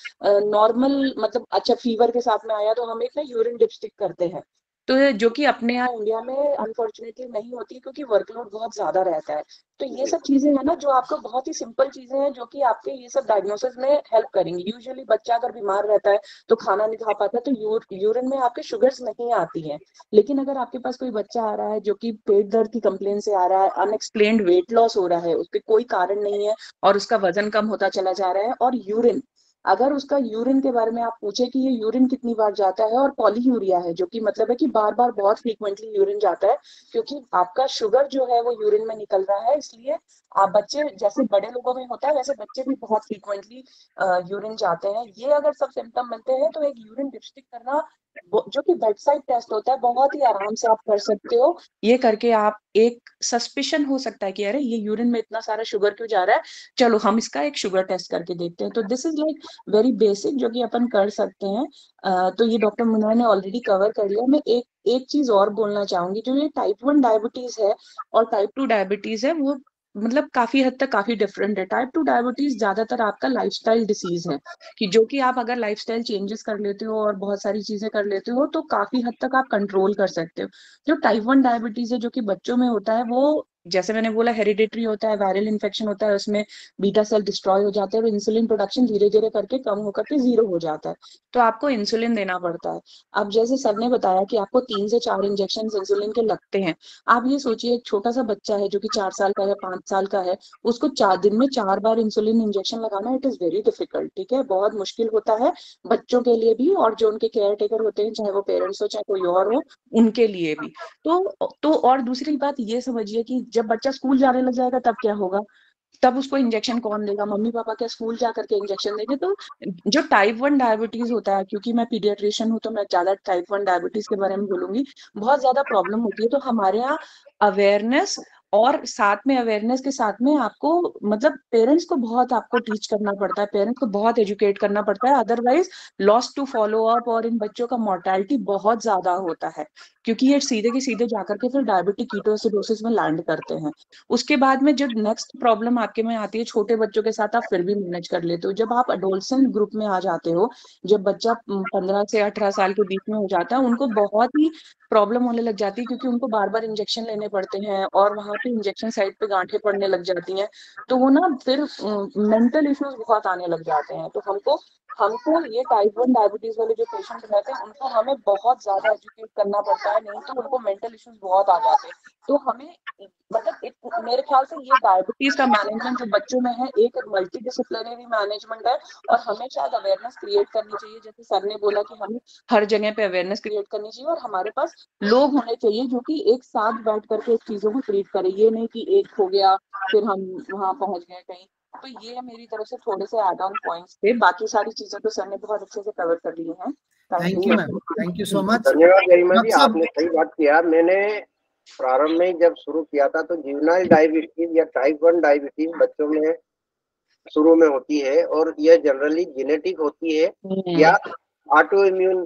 नॉर्मल मतलब अच्छा फीवर के साथ में आया तो हम एक ना यूरिन डिपस्टिक करते हैं। तो जो कि अपने यहाँ इंडिया में अनफॉर्चुनेटली नहीं होती है, क्योंकि वर्कलोड बहुत ज्यादा रहता है। तो ये सब चीजें हैं ना, जो आपको बहुत ही सिंपल चीजें हैं जो कि आपके ये सब डायग्नोसिस में हेल्प करेंगी। यूजुअली बच्चा अगर बीमार रहता है तो खाना नहीं खा पाता, तो यूरिन में आपके शुगर्स नहीं आती हैं। लेकिन अगर आपके पास कोई बच्चा आ रहा है जो कि पेट दर्द की कंप्लेन से आ रहा है, अनएक्सप्लेन्ड वेट लॉस हो रहा है, उसके कोई कारण नहीं है और उसका वजन कम होता चला जा रहा है, और यूरिन, अगर उसका यूरिन के बारे में आप पूछे कि ये यूरिन कितनी बार जाता है, और पॉलीयूरिया है, जो कि मतलब है कि बार बार बहुत फ्रीक्वेंटली यूरिन जाता है, क्योंकि आपका शुगर जो है वो यूरिन में निकल रहा है, इसलिए आप बच्चे जैसे बड़े लोगों में होता है वैसे बच्चे भी बहुत फ्रीक्वेंटली यूरिन जाते हैं। ये अगर सब सिम्टम मिलते हैं तो एक यूरिन डिप्स्टिक करना, जो कि बेड साइड टेस्ट होता है, बहुत ही आराम से आप कर सकते हो। ये करके आप एक सस्पिशन हो सकता है कि अरे ये यूरिन में इतना सारा शुगर क्यों जा रहा है, चलो हम इसका एक शुगर टेस्ट करके देखते हैं। तो this is like very basic जो कि अपन कर सकते हैं। तो ये डॉक्टर मुन्ना ने ऑलरेडी कवर कर लिया। मैं एक चीज और बोलना चाहूंगी, जो ये टाइप 1 डायबिटीज है और टाइप 2 डायबिटीज है, वो मतलब काफी हद तक काफी डिफरेंट है। टाइप 2 डायबिटीज ज्यादातर आपका लाइफस्टाइल डिसीज है, कि जो कि आप अगर लाइफस्टाइल चेंजेस कर लेते हो और बहुत सारी चीजें कर लेते हो तो काफी हद तक आप कंट्रोल कर सकते हो। जो टाइप 1 डायबिटीज है जो कि बच्चों में होता है, वो जैसे मैंने बोला हेरिडेटरी होता है, वायरल इन्फेक्शन होता है, उसमें बीटा सेल डिस्ट्रॉय हो जाते हैं और इंसुलिन प्रोडक्शन धीरे धीरे करके कम होकर के जीरो हो जाता है, तो आपको इंसुलिन देना पड़ता है। अब जैसे सर ने बताया कि आपको 3 से 4 इंजेक्शन इंसुलिन के लगते हैं। आप ये सोचिए एक छोटा सा बच्चा है जो कि 4 साल का है, 5 साल का है, उसको 4 दिन में 4 बार इंसुलिन इंजेक्शन लगाना, इट इज वेरी डिफिकल्ट। ठीक है, बहुत मुश्किल होता है बच्चों के लिए भी, और जो उनके केयर टेकर होते हैं, चाहे वो पेरेंट्स हो चाहे कोई और हो, उनके लिए भी। तो और दूसरी बात ये समझिए कि जब बच्चा स्कूल जाने लग जाएगा तब क्या होगा, तब उसको इंजेक्शन कौन देगा, मम्मी पापा क्या स्कूल जा करके इंजेक्शन देंगे। तो जो टाइप 1 डायबिटीज होता है, क्योंकि मैं पीडियाट्रिशियन हूँ तो मैं ज्यादा टाइप 1 डायबिटीज के बारे में बोलूंगी, बहुत ज्यादा प्रॉब्लम होती है। तो हमारे यहाँ अवेयरनेस, और साथ में अवेयरनेस के साथ में आपको मतलब पेरेंट्स को बहुत आपको टीच करना पड़ता है, पेरेंट्स को बहुत एजुकेट करना पड़ता है, otherwise loss to follow up और इन बच्चों का मोर्टेलिटी बहुत ज्यादा होता है, क्योंकि ये सीधे के सीधे जाकर के फिर डायबिटिक कीटोसिडोसिस में लैंड करते हैं। उसके बाद में जो नेक्स्ट प्रॉब्लम आपके में आती है, छोटे बच्चों के साथ आप फिर भी मैनेज कर लेते हो, जब आप अडोलसेंट ग्रुप में आ जाते हो, जब बच्चा 15 से 18 साल के बीच में हो जाता है, उनको बहुत ही प्रॉब्लम होने लग जाती है, क्योंकि उनको बार बार इंजेक्शन लेने पड़ते हैं और वहां पे इंजेक्शन साइट पे गांठें पड़ने लग जाती हैं, तो वो ना फिर मेंटल इश्यूज बहुत आने लग जाते हैं। तो हमको हमको ये टाइप 1 डायबिटीज वाले जो पेशेंट रहते हैं उनको हमें बहुत ज्यादा एजुकेट करना पड़ता है, नहीं तो उनको मेंटल इश्यूज बहुत आ जाते हैं। तो हमें मतलब मेरे ख्याल से ये डायबिटीज का मैनेजमेंट जो बच्चों में है, एक मल्टी डिसिप्लिनरी मैनेजमेंट है, और हमें शायद अवेयरनेस क्रिएट करनी चाहिए, जैसे सर ने बोला कि हमें हर जगह पे अवेयरनेस क्रिएट करनी चाहिए, और हमारे पास लोग होने चाहिए जो कि एक साथ बैठ करके इस चीजों को ट्रीट करें। ये नहीं कि एक हो गया फिर हम वहां पहुंच गए कहीं। तो ये मेरी तरफ से थोड़े से एड ऑन पॉइंट्स थे, बाकी सारी चीजें तो सर ने बहुत अच्छे से कवर कर ली हैं। Thank you ma'am, thank you so much. धन्यवाद गरिमा जी, डॉक्टर साहब, आपने सही बात किया। मैंने प्रारंभ में जब शुरू किया था तो जुवेनाइल डायबिटीज या टाइप 1 डायबिटीज बच्चों में शुरू में होती है, और यह जनरली जेनेटिक होती है या ऑटो इम्यून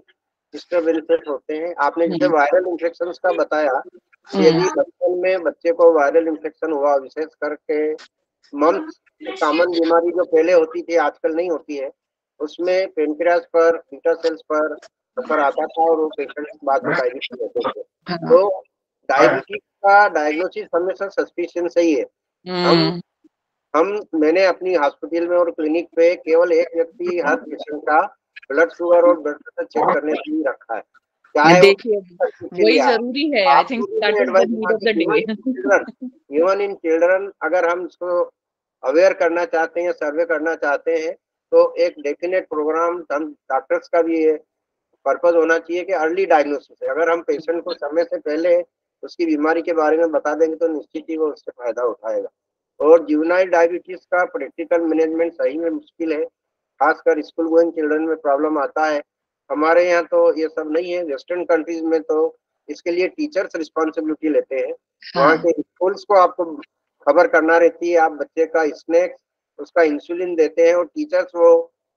डिस्टर्बेंसेस होते हैं। आपने जैसे वायरल इन्फेक्शन का बताया, यदि बचपन में बच्चे को वायरल इन्फेक्शन हुआ, विशेष करके मम्स कॉमन बीमारी जो पहले होती थी आजकल नहीं होती है, उसमें पेनक्रियास पर, बीटा सेल्स पर असर आता था और वो पेशेंट बाद में डायबिटीज होते थे। तो डायबिटीज का डायग्नोसिस हमेशा सस्पिशन से ही है। मैंने अपनी हॉस्पिटल में और क्लिनिक पे केवल एक व्यक्ति हर पेशेंट का ब्लड शुगर और ब्लड प्रेशर चेक करने के लिए रखा है, चाहे देखिए वही जरूरी है। I think that is the need of the day. Even in children अगर हम इसको अवेयर करना चाहते हैं, सर्वे करना चाहते हैं, तो एक डेफिनेट प्रोग्राम हम डॉक्टर्स का भी पर्पज होना चाहिए कि अर्ली डायग्नोसिस है। अगर हम पेशेंट को समय से पहले उसकी बीमारी के बारे में बता देंगे तो निश्चित ही वो उससे फायदा उठाएगा। और जुवेनाइल डायबिटीज का प्रैक्टिकल मैनेजमेंट सही में मुश्किल है, खासकर स्कूल गोइंग चिल्ड्रन में प्रॉब्लम आता है। हमारे यहाँ तो ये सब नहीं है, वेस्टर्न कंट्रीज में तो इसके लिए टीचर्स रिस्पॉन्सिबिलिटी लेते हैं। वहाँ के स्कूल्स को आपको खबर करना रहती है, आप बच्चे का स्नैक्स, उसका इंसुलिन देते हैं और टीचर्स वो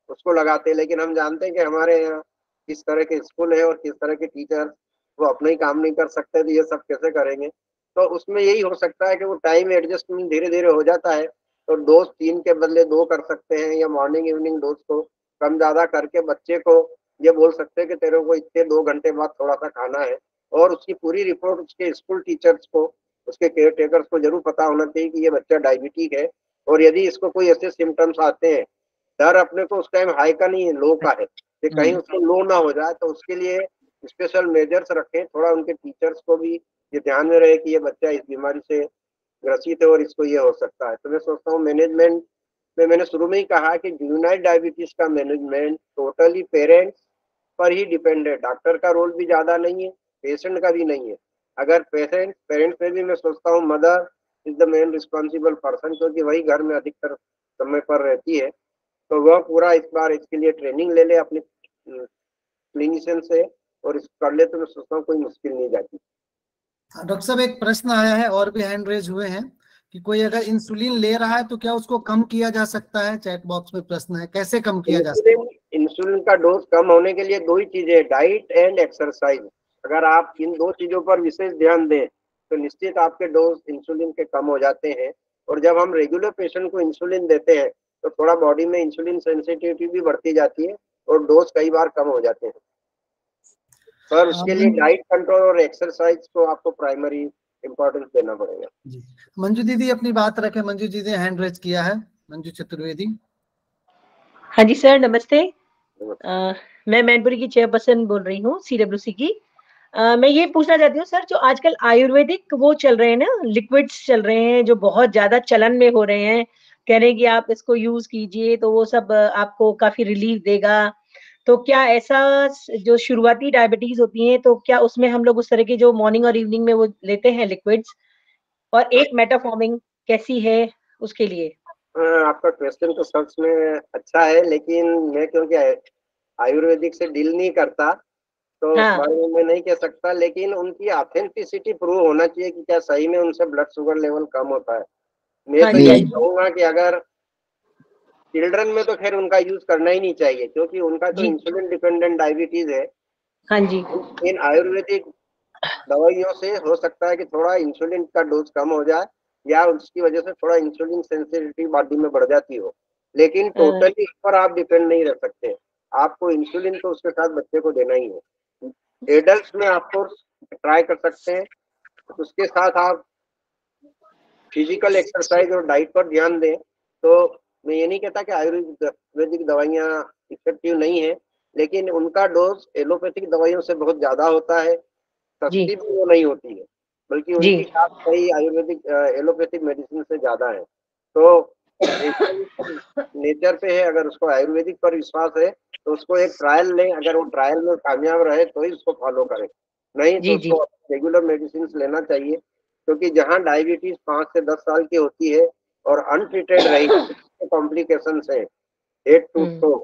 उसको लगाते हैं। लेकिन हम जानते हैं कि हमारे यहाँ किस तरह के स्कूल है और किस तरह के टीचर वो अपना ही काम नहीं कर सकते, तो ये सब कैसे करेंगे। तो उसमें यही हो सकता है कि वो टाइम एडजस्टमेंट धीरे धीरे हो जाता है, तो डोज 3 के बदले 2 कर सकते हैं, या मॉर्निंग इवनिंग डोज को कम ज्यादा करके बच्चे को ये बोल सकते हैं कि तेरे को इतने 2 घंटे बाद थोड़ा सा खाना है, और उसकी पूरी रिपोर्ट उसके स्कूल टीचर्स को, उसके केयर टेकर्स को जरूर पता होना चाहिए कि ये बच्चा डायबिटिक है। और यदि इसको कोई ऐसे सिम्टम्स आते हैं, डर अपने को उस टाइम हाई का नहीं है, लो का है, कि कहीं उसको लो ना हो जाए, तो उसके लिए स्पेशल मेजर्स रखें। थोड़ा उनके टीचर्स को भी ये ध्यान में रहे कि ये बच्चा इस बीमारी से ग्रसित है और इसको ये हो सकता है। तो मैं सोचता हूँ मैनेजमेंट में, मैंने शुरू में ही कहा कि जुवेनाइल डायबिटीज का मैनेजमेंट टोटली पेरेंट्स पर ही डिपेंड है। डॉक्टर का रोल भी ज्यादा नहीं है, पेशेंट का भी नहीं है। अगर पेरेंट्स में भी मैं सोचता हूँ mother is the main responsible person, क्योंकि वही घर में अधिकतर समय पर रहती है। तो वह पूरा इस बार इसके लिए ट्रेनिंग ले ले अपने क्लिनिशियन से और इसको कर ले, तो मैं सोचता हूँ कोई मुश्किल नहीं जाती। डॉक्टर साहब एक प्रश्न आया है और भी हैंड रेज हुए हैं कि कोई अगर इंसुलिन ले रहा है तो क्या उसको कम किया जा सकता है? चैट बॉक्स में प्रश्न है, कैसे कम किया जा सकता है? इंसुलिन का डोज कम होने के लिए दो ही चीजें, डाइट एंड एक्सरसाइज। अगर आप इन दो चीजों पर विशेष ध्यान दें तो निश्चित आपके डोज इंसुलिन के कम हो जाते हैं। और जब हम रेगुलर पेशेंट को इंसुलिन देते हैं तो थोड़ा बॉडी में इंसुलिन सेंसिटिविटी भी बढ़ती जाती है और डोज कई बार कम हो जाते हैं। पर उसके लिए डाइट कंट्रोल और एक्सरसाइज को आपको प्राइमरी इंपॉर्टेंस देना पड़ेगा। जी, मंजू दीदी अपनी बात रखें। मंजू दीदी हैंड रेज किया है, मंजू चतुर्वेदी। हाँ जी सर, नमस्ते। मैं मैनपुरी की चेयरपर्सन बोल रही हूँ, CWC की। मैं ये पूछना चाहती हूँ सर, जो आजकल आयुर्वेदिक वो चल रहे हैं ना, लिक्विड्स चल रहे हैं जो बहुत ज्यादा चलन में हो रहे हैं, कह रहे हैं कि आप इसको यूज कीजिए तो वो सब आपको काफी रिलीफ देगा। तो क्या ऐसा जो शुरुआती डायबिटीज होती है तो क्या उसमें हम लोग उस तरह के जो मॉर्निंग और इवनिंग में वो लेते हैं लिक्विड्स? और एक मेटाफॉर्मिंग कैसी है उसके लिए? आपका क्वेश्चन तो सच में अच्छा है, लेकिन मैं क्योंकि आयुर्वेदिक से डील नहीं करता तो उस बारे में मैं नहीं कह सकता। लेकिन उनकी ऑथेंटिसिटी प्रूव होना चाहिए कि क्या सही में उनसे ब्लड शुगर लेवल कम होता है। मैं तो यही कहूंगा कि अगर चिल्ड्रन में तो खैर उनका यूज करना ही नहीं चाहिए, क्योंकि उनका तो इंसुलिन डिपेंडेंट डायबिटीज है। हाँ जी। इन आयुर्वेदिक दवाइयों से हो सकता है कि थोड़ा इंसुलिन का डोज कम हो जाए या उसकी वजह से थोड़ा इंसुलिन सेंसिटिविटी बॉडी में बढ़ जाती हो, लेकिन टोटली इस पर आप डिपेंड नहीं रह सकते। आपको इंसुलिन तो उसके साथ बच्चे को देना ही है। एडल्ट में आपको ट्राई कर सकते हैं, उसके साथ आप फिजिकल एक्सरसाइज और डाइट पर ध्यान दें। तो मैं ये नहीं कहता कि आयुर्वेदिक दवाइयाँ इफेक्टिव नहीं है, लेकिन उनका डोज एलोपैथिक दवाइयों से बहुत ज्यादा होता है, सस्ती भी वो नहीं होती है, बल्कि उनकी खास कई आयुर्वेदिक एलोपैथिक मेडिसिन से ज्यादा है। तो नेचर पे है, अगर उसको आयुर्वेदिक पर विश्वास है तो उसको एक ट्रायल लें, अगर वो ट्रायल में कामयाब रहे तो ही उसको फॉलो करें, नहीं तो उसको रेगुलर मेडिसिन लेना चाहिए। क्योंकि जहाँ डायबिटीज 5 से 10 साल की होती है और अनट्रीटेड रही कॉम्प्लिकेशन है, हेड टूट तो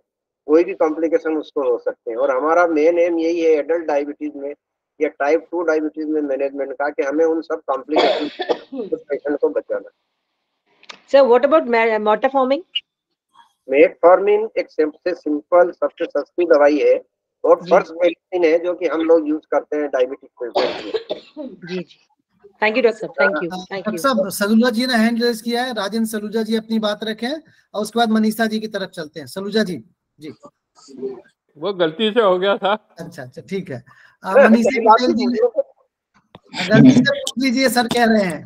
कोई भी कॉम्प्लिकेशन उसको हो सकते हैं। और हमारा मेन एम यही है एडल्ट डायबिटीज में या टाइप 2 डायबिटीज में मैनेजमेंट का, कि हमें उन सब कॉम्प्लिकेशन पेशेंट को बचाना। Sir what about metformin? Metformin एक सबसे सिंपल, सबसे सस्ती दवाई है और फर्स्ट मेडिसिन है जो कि हम लोग यूज करते हैं डायबिटिक पेशेंट में। जी जी, थैंक यू डॉक्टर साहब, थैंक यू। डॉक्टर साहब सलूजा जी ने हैंड रेज किया है, राजेंद्र सलूजा जी अपनी बात रखें और उसके बाद मनीषा जी की तरफ चलते हैं। सलूजा जी। जी, वो गलती से हो गया था। अच्छा अच्छा, ठीक है। मनीषा पटेल जी ने गलती से पूछ लीजिए, सर कह रहे हैं।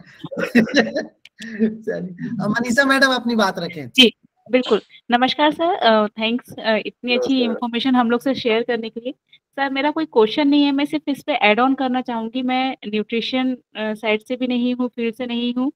मनीषा मैडम अपनी बात रखें। जी बिल्कुल, नमस्कार सर, थैंक्स इतनी अच्छी इंफॉर्मेशन हम लोग से शेयर करने के लिए। सर मेरा कोई क्वेश्चन नहीं है, मैं सिर्फ इस पे ऐड ऑन करना चाहूंगी। मैं न्यूट्रिशन साइड से भी नहीं हूँ, फील्ड से नहीं हूँ,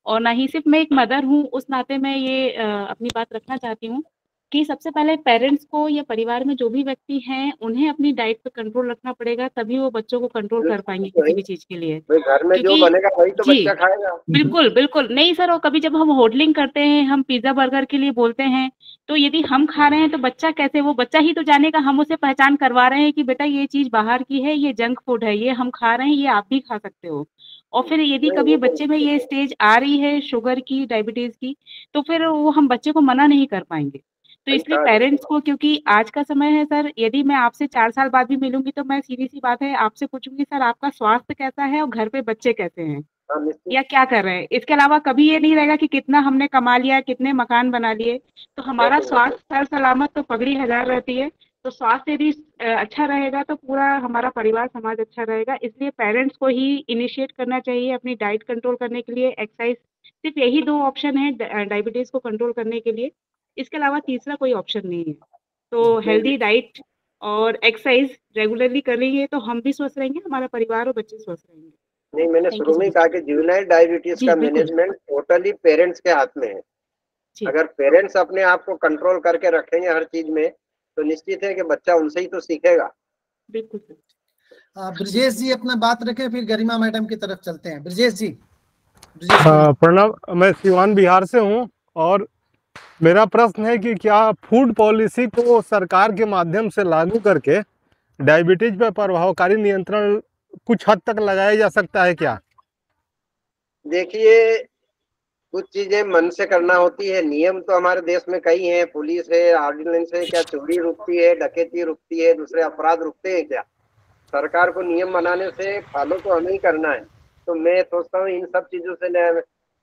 और ना ही सिर्फ मैं एक मदर हूँ, उस नाते मैं ये अपनी बात रखना चाहती हूँ कि सबसे पहले पेरेंट्स को या परिवार में जो भी व्यक्ति हैं उन्हें अपनी डाइट पे कंट्रोल रखना पड़ेगा, तभी वो बच्चों को कंट्रोल कर पाएंगे किसी भी चीज के लिए। घर में जो बनेगा वही तो बच्चा खाएगा। बिल्कुल बिल्कुल नहीं सर, और कभी जब हम होटलिंग करते हैं, हम पिज्जा बर्गर के लिए बोलते हैं, तो यदि हम खा रहे हैं तो बच्चा कैसे, वो बच्चा ही तो जानेगा। हम उसे पहचान करवा रहे हैं कि बेटा ये चीज बाहर की है, ये जंक फूड है, ये हम खा रहे हैं, ये आप भी खा सकते हो। और फिर यदि कभी बच्चे में ये स्टेज आ रही है शुगर की, डायबिटीज की, तो फिर वो हम बच्चे को मना नहीं कर पाएंगे। तो इसलिए पेरेंट्स को, क्योंकि आज का समय है सर, यदि मैं आपसे 4 साल बाद भी मिलूंगी तो मैं सीधी सी बात है आपसे पूछूंगी सर आपका स्वास्थ्य कैसा है और घर पे बच्चे कैसे हैं या क्या कर रहे हैं। इसके अलावा कभी ये नहीं रहेगा कि कितना हमने कमा लिया, कितने मकान बना लिए। तो हमारा स्वास्थ्य सर सलामत तो पगड़ी हजार रहती है। तो स्वास्थ्य यदि अच्छा रहेगा तो पूरा हमारा परिवार समाज अच्छा रहेगा। इसलिए पेरेंट्स को ही इनिशिएट करना चाहिए अपनी डाइट कंट्रोल करने के लिए। एक्सरसाइज, सिर्फ यही 2 ऑप्शन है डायबिटीज को कंट्रोल करने के लिए, इसके अलावा तीसरा कोई ऑप्शन नहीं है। तो हेल्दी डाइट और एक्सरसाइज रेगुलरली करेंगे तो हम भी स्वस्थ रहेंगे, हमारा परिवार और बच्चे स्वस्थ रहेंगे। नहीं, मैंने शुरू में कहा कि जुवेनाइल डायबिटीज जी, का बिल्कुल। मैनेजमेंट टोटली पेरेंट्स के हाथ में है। जी। अगर पेरेंट्स अपने आप को कंट्रोल करके रखेंगे हर चीज में, तो निश्चित है कि बच्चा उनसे ही तो सीखेगा। बिल्कुल। ब्रजेश जी अपना बात रखें, फिर गरिमा मैडम की तरफ चलते हैं। ब्रजेश जी। प्रणव, मैं सिवान बिहार से हूँ और मेरा प्रश्न है कि क्या फूड पॉलिसी को सरकार के माध्यम से लागू करके डायबिटीज पर प्रभावकारी नियंत्रण कुछ हद तक लगाया जा सकता है क्या? देखिए, कुछ चीजें मन से करना होती है। नियम तो हमारे देश में कई हैं, पुलिस है, ऑर्डिनेंस है। क्या चोरी रुकती है, डकैती रुकती है, दूसरे अपराध रुकते हैं क्या? सरकार को नियम बनाने से फॉलो तो हमें ही करना है। तो मैं सोचता हूँ इन सब चीजों से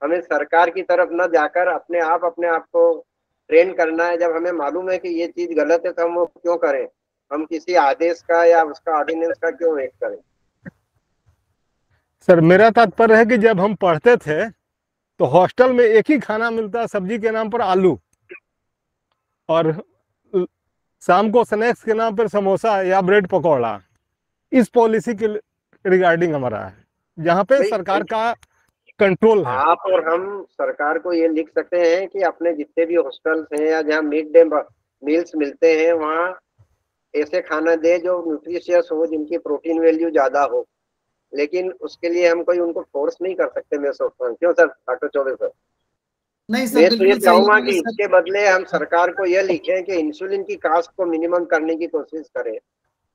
हमें सरकार की तरफ न जाकर अपने आप को ट्रेन करना है। जब हमें मालूम है कि ये चीज गलत है तो हम वो क्यों करें? हम किसी आदेश का या उसका ऑर्डिनेंस का क्यों वेट करें? सर, मेरा तात्पर्य है कि जब हम पढ़ते थे तो हॉस्टल में एक ही खाना मिलता, सब्जी के नाम पर आलू, और शाम को स्नैक्स के नाम पर समोसा या ब्रेड पकौड़ा। इस पॉलिसी के रिगार्डिंग हमारा है, जहाँ पे सरकार का कंट्रोल है। आप और हम सरकार को ये लिख सकते हैं कि अपने जितने भी हॉस्टल्स हैं या जहाँ मिड डे मील्स मिलते हैं, वहाँ ऐसे खाना दे जो न्यूट्रिशियस हो, जिनकी प्रोटीन वैल्यू ज्यादा हो। लेकिन उसके लिए हम कोई उनको फोर्स नहीं कर सकते, मैं सोचता हूँ। क्यों सर, डॉक्टर चौबे सर? नहीं सर, मैं तो ये बिल्कुल चाहूंगा सही कि है इसके बदले हम सरकार को यह लिखें कि इंसुलिन की कास्ट को मिनिमम करने की कोशिश करें।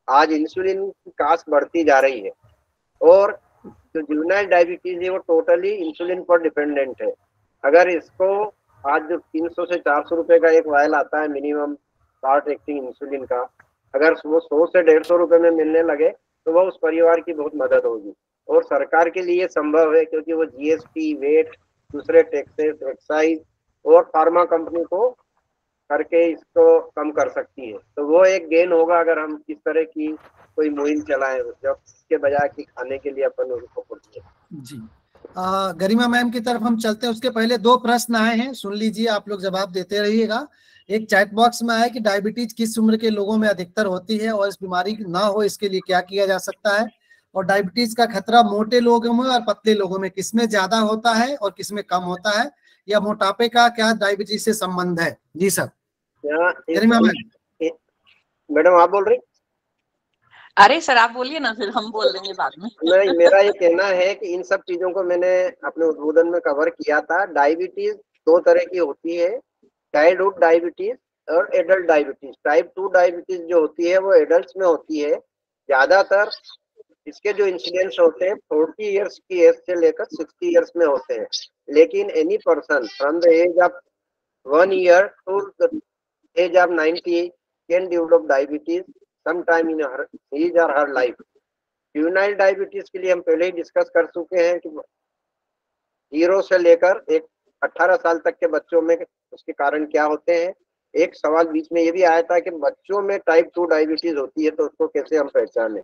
आज इंसुलिन की कास्ट बढ़ती जा रही है और जो जुवेनाइल डायबिटीज है वो टोटली इंसुलिन पर डिपेंडेंट है। अगर इसको आज जो 300 से 400 रुपए का एक वायल आता है मिनिमम शॉर्ट एक्टिंग इंसुलिन का, अगर वो 100 से 150 रुपए में मिलने लगे तो वह उस परिवार की बहुत मदद होगी। और सरकार के लिए संभव है, क्योंकि वो जीएसटी, वेट, दूसरे टैक्सेस, एक्साइज और फार्मा कंपनी को करके इसको कम कर सकती है। तो वो एक गेन होगा अगर हम इस तरह की कोई मुहिम चलाएं, जब इसके बजाय कि खाने के लिए अपन उनको जी। गरिमा मैम की तरफ हम चलते हैं। उसके पहले 2 प्रश्न आए हैं, सुन लीजिए, आप लोग जवाब देते रहिएगा। एक चैट बॉक्स में आया कि डायबिटीज किस उम्र के लोगों में अधिकतर होती है और इस बीमारी ना हो इसके लिए क्या किया जा सकता है, और डायबिटीज का खतरा मोटे लोगों में और पतले लोगों में किसमें ज्यादा होता है और किसमें कम होता है, या मोटापे का क्या डायबिटीज से संबंध है? जी सर। गरिमा मैम। मैडम आप बोल रही? अरे सर आप बोलिए ना, फिर हम बोल देंगे बाद में। नहीं, मेरा ये कहना है कि इन सब चीजों को मैंने अपने उद्बोधन में कवर किया था। डायबिटीज 2 तरह की होती है, चाइल्डहुड डायबिटीज और एडल्ट डायबिटीज। टाइप 2 डायबिटीज जो होती है वो एडल्ट्स में होती है। ज्यादातर इसके जो इंसिडेंट्स होते हैं 40 इयर्स की एज से लेकर 60 इयर्स में होते हैं। लेकिन any person from the age of 1 year to the age of 90 can develop diabetes sometime in his or her life. Juvenile diabetes के लिए हम पहले ही डिस्कस कर चुके हैं कि 0 से लेकर 18 साल तक के बच्चों में उसके कारण क्या होते हैं। एक सवाल बीच में ये भी आया था कि बच्चों में टाइप 2 डायबिटीज होती है तो उसको कैसे हम पहचानें।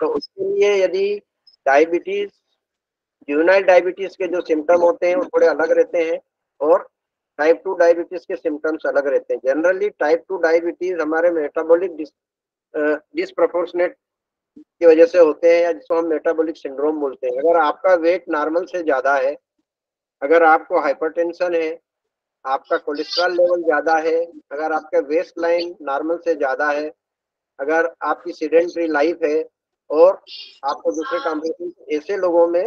तो उसके लिए यदि डायबिटीज, जुवेनाइल डायबिटीज के जो सिम्टम होते हैं वो थोड़े अलग रहते हैं और टाइप 2 डायबिटीज के सिम्टम्स अलग रहते हैं। जनरली टाइप 2 डायबिटीज हमारे मेटाबॉलिक डिसप्रोपोर्शनेट की वजह से होते हैं, या जिसको हम मेटाबॉलिक सिंड्रोम बोलते हैं। अगर आपका वेट नॉर्मल से ज्यादा है, अगर आपको हाइपरटेंशन है, आपका कोलेस्ट्रॉल लेवल ज्यादा है, अगर आपका वेस्ट लाइन नॉर्मल से ज्यादा है, अगर आपकी सीडेंटरी लाइफ है और आपको दूसरे कॉम्प्लिकेशन, ऐसे लोगों में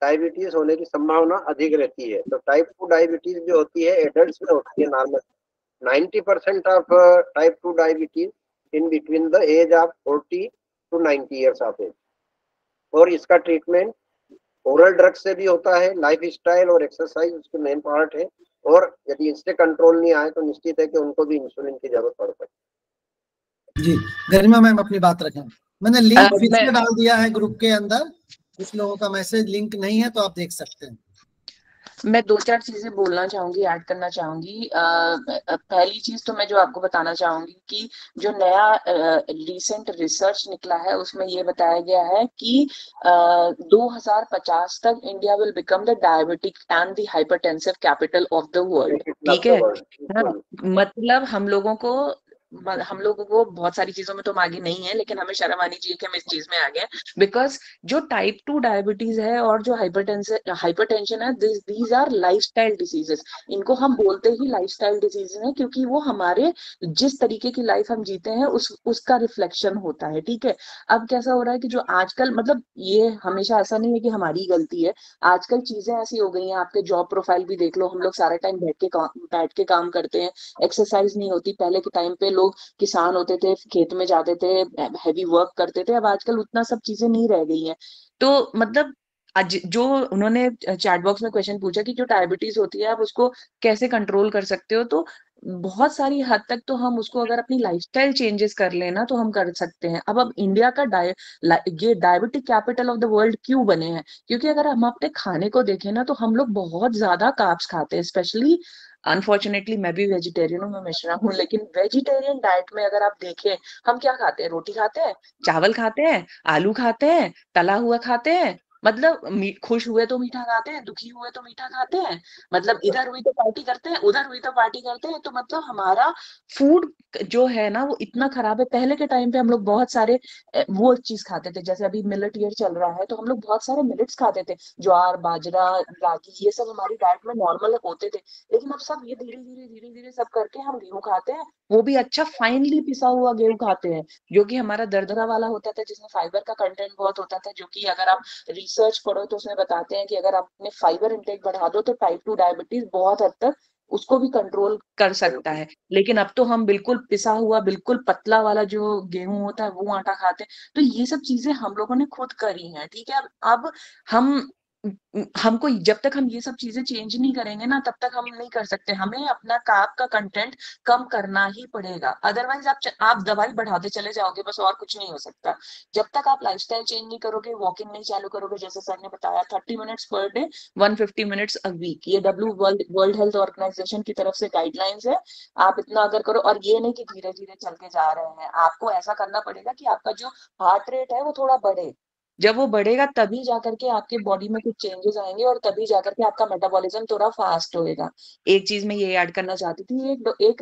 डायबिटीज होने की संभावना अधिक रहती है। तो टाइप 2 डायबिटीज जो होती है एडल्ट्स में होती है normal. 90% of type 2 diabetes in between the age of 40 to 90 years of age. और इसका ट्रीटमेंट ओरल ड्रग से भी होता है, लाइफ स्टाइल और एक्सरसाइज उसके मेन पार्ट है। और यदि इससे कंट्रोल नहीं आए तो निश्चित है कि उनको भी इंसुलिन की जरूरत पड़ सकती है। जी, गरिमा मैम अपनी बात रखें। मैंने लिंक फिर से डाल दिया है ग्रुप के अंदर, कुछ लोगों का मैसेज लिंक नहीं है तो आप देख सकते हैं। मैं 2-4 चीजें बोलना चाहूंगी, ऐड करना चाहूंगी। पहली चीज तो मैं जो आपको बताना चाहूंगी कि जो नया रिसेंट रिसर्च निकला है उसमें ये बताया गया है कि 2050 तक India will become the diabetic and the hypertensive capital of the world. ठीक है ना? मतलब हम लोगों को बहुत सारी चीजों में तो हम आगे नहीं है, लेकिन हमें शर्म आनी चाहिए कि हम इस चीज में आगे हैं। बिकॉज जो टाइप 2 डायबिटीज है और जो हाइपरटेंशन है, दीज आर लाइफस्टाइल डिसीजेस। इनको हम बोलते ही लाइफस्टाइल डिसीजेस हैं क्योंकि वो हमारे जिस तरीके की लाइफ हम जीते हैं उसका रिफ्लेक्शन होता है। ठीक है, अब कैसा हो रहा है कि जो आजकल, मतलब ये हमेशा ऐसा नहीं है कि हमारी गलती है, आजकल चीजें ऐसी हो गई हैं। आपके जॉब प्रोफाइल भी देख लो, हम लोग सारा टाइम बैठ के काम करते हैं, एक्सरसाइज नहीं होती। पहले के टाइम पे लोग किसान होते थे, खेत में जाते थे, हैवी वर्क करते थे। अब आजकल उतना सब चीजें नहीं रह गई हैं। तो मतलब आज जो उन्होंने चैट बॉक्स में क्वेश्चन पूछा कि जो डायबिटीज होती है आप उसको कैसे कंट्रोल कर सकते हो, तो बहुत सारी हद तक तो हम उसको अगर अपनी लाइफस्टाइल चेंजेस कर लेना तो हम कर सकते हैं। अब इंडिया का ये diabetic capital of the world क्यों बने हैं? क्योंकि अगर हम अपने खाने को देखें ना, तो हम लोग बहुत ज्यादा कार्ब्स खाते हैं। स्पेशली अनफॉर्चुनेटली मैं भी वेजिटेरियन हूँ, मैं मिश्रा हूँ, लेकिन वेजिटेरियन डाइट में अगर आप देखें, हम क्या खाते हैं? रोटी खाते हैं, चावल खाते हैं, आलू खाते हैं, तला हुआ खाते हैं। मतलब खुश हुए तो मीठा खाते हैं, दुखी हुए तो मीठा खाते हैं। मतलब इधर हुई तो पार्टी करते हैं, उधर हुई तो पार्टी करते हैं। तो मतलब हमारा फूड जो है ना वो इतना खराब है। पहले के टाइम पे हम लोग बहुत सारे वो चीज खाते थे, जैसे अभी मिलेट ईयर चल रहा है तो हम लोग बहुत सारे मिलेट्स खाते थे, ज्वार, बाजरा, रागी, ये सब हमारी डाइट में नॉर्मल होते थे। लेकिन अब सब ये धीरे धीरे सब करके हम गेहूं खाते हैं, वो भी अच्छा फाइनली पिसा हुआ गेहूं खाते हैं, जो कि हमारा दरदरा वाला होता था, जिसमें फाइबर का कंटेंट बहुत होता था। जो कि अगर आप रिसर्च पढ़ो तो उसमें बताते हैं कि अगर आप अपने फाइबर इंटेक बढ़ा दो तो टाइप 2 डायबिटीज बहुत हद तक उसको भी कंट्रोल कर सकता है। लेकिन अब तो हम बिल्कुल पिसा हुआ, बिल्कुल पतला वाला जो गेहूं होता है वो आटा खाते हैं। तो ये सब चीजें हम लोगों ने खुद करी हैं। ठीक है, अब हम हमको जब तक हम ये सब चीजें चेंज नहीं करेंगे ना, तब तक हम नहीं कर सकते। हमें अपना कार्ब का कंटेंट कम करना ही पड़ेगा। अदरवाइज आप दवाई बढ़ाते चले जाओगे, बस, और कुछ नहीं हो सकता। जब तक आप लाइफस्टाइल चेंज नहीं करोगे, वॉकिंग नहीं चालू करोगे, जैसे सर ने बताया 30 minutes per day, 150 minutes a week, ये वर्ल्ड हेल्थ ऑर्गेनाइजेशन की तरफ से गाइडलाइंस है। आप इतना अगर करो, और ये नहीं कि धीरे धीरे चल के जा रहे हैं, आपको ऐसा करना पड़ेगा कि आपका जो हार्ट रेट है वो थोड़ा बढ़े। जब वो बढ़ेगा तभी जाकर के आपके बॉडी में कुछ चेंजेस आएंगे, और तभी जाकर के आपका मेटाबॉलिज्म थोड़ा फास्ट होएगा। एक चीज मैं ये ऐड करना चाहती थी, एक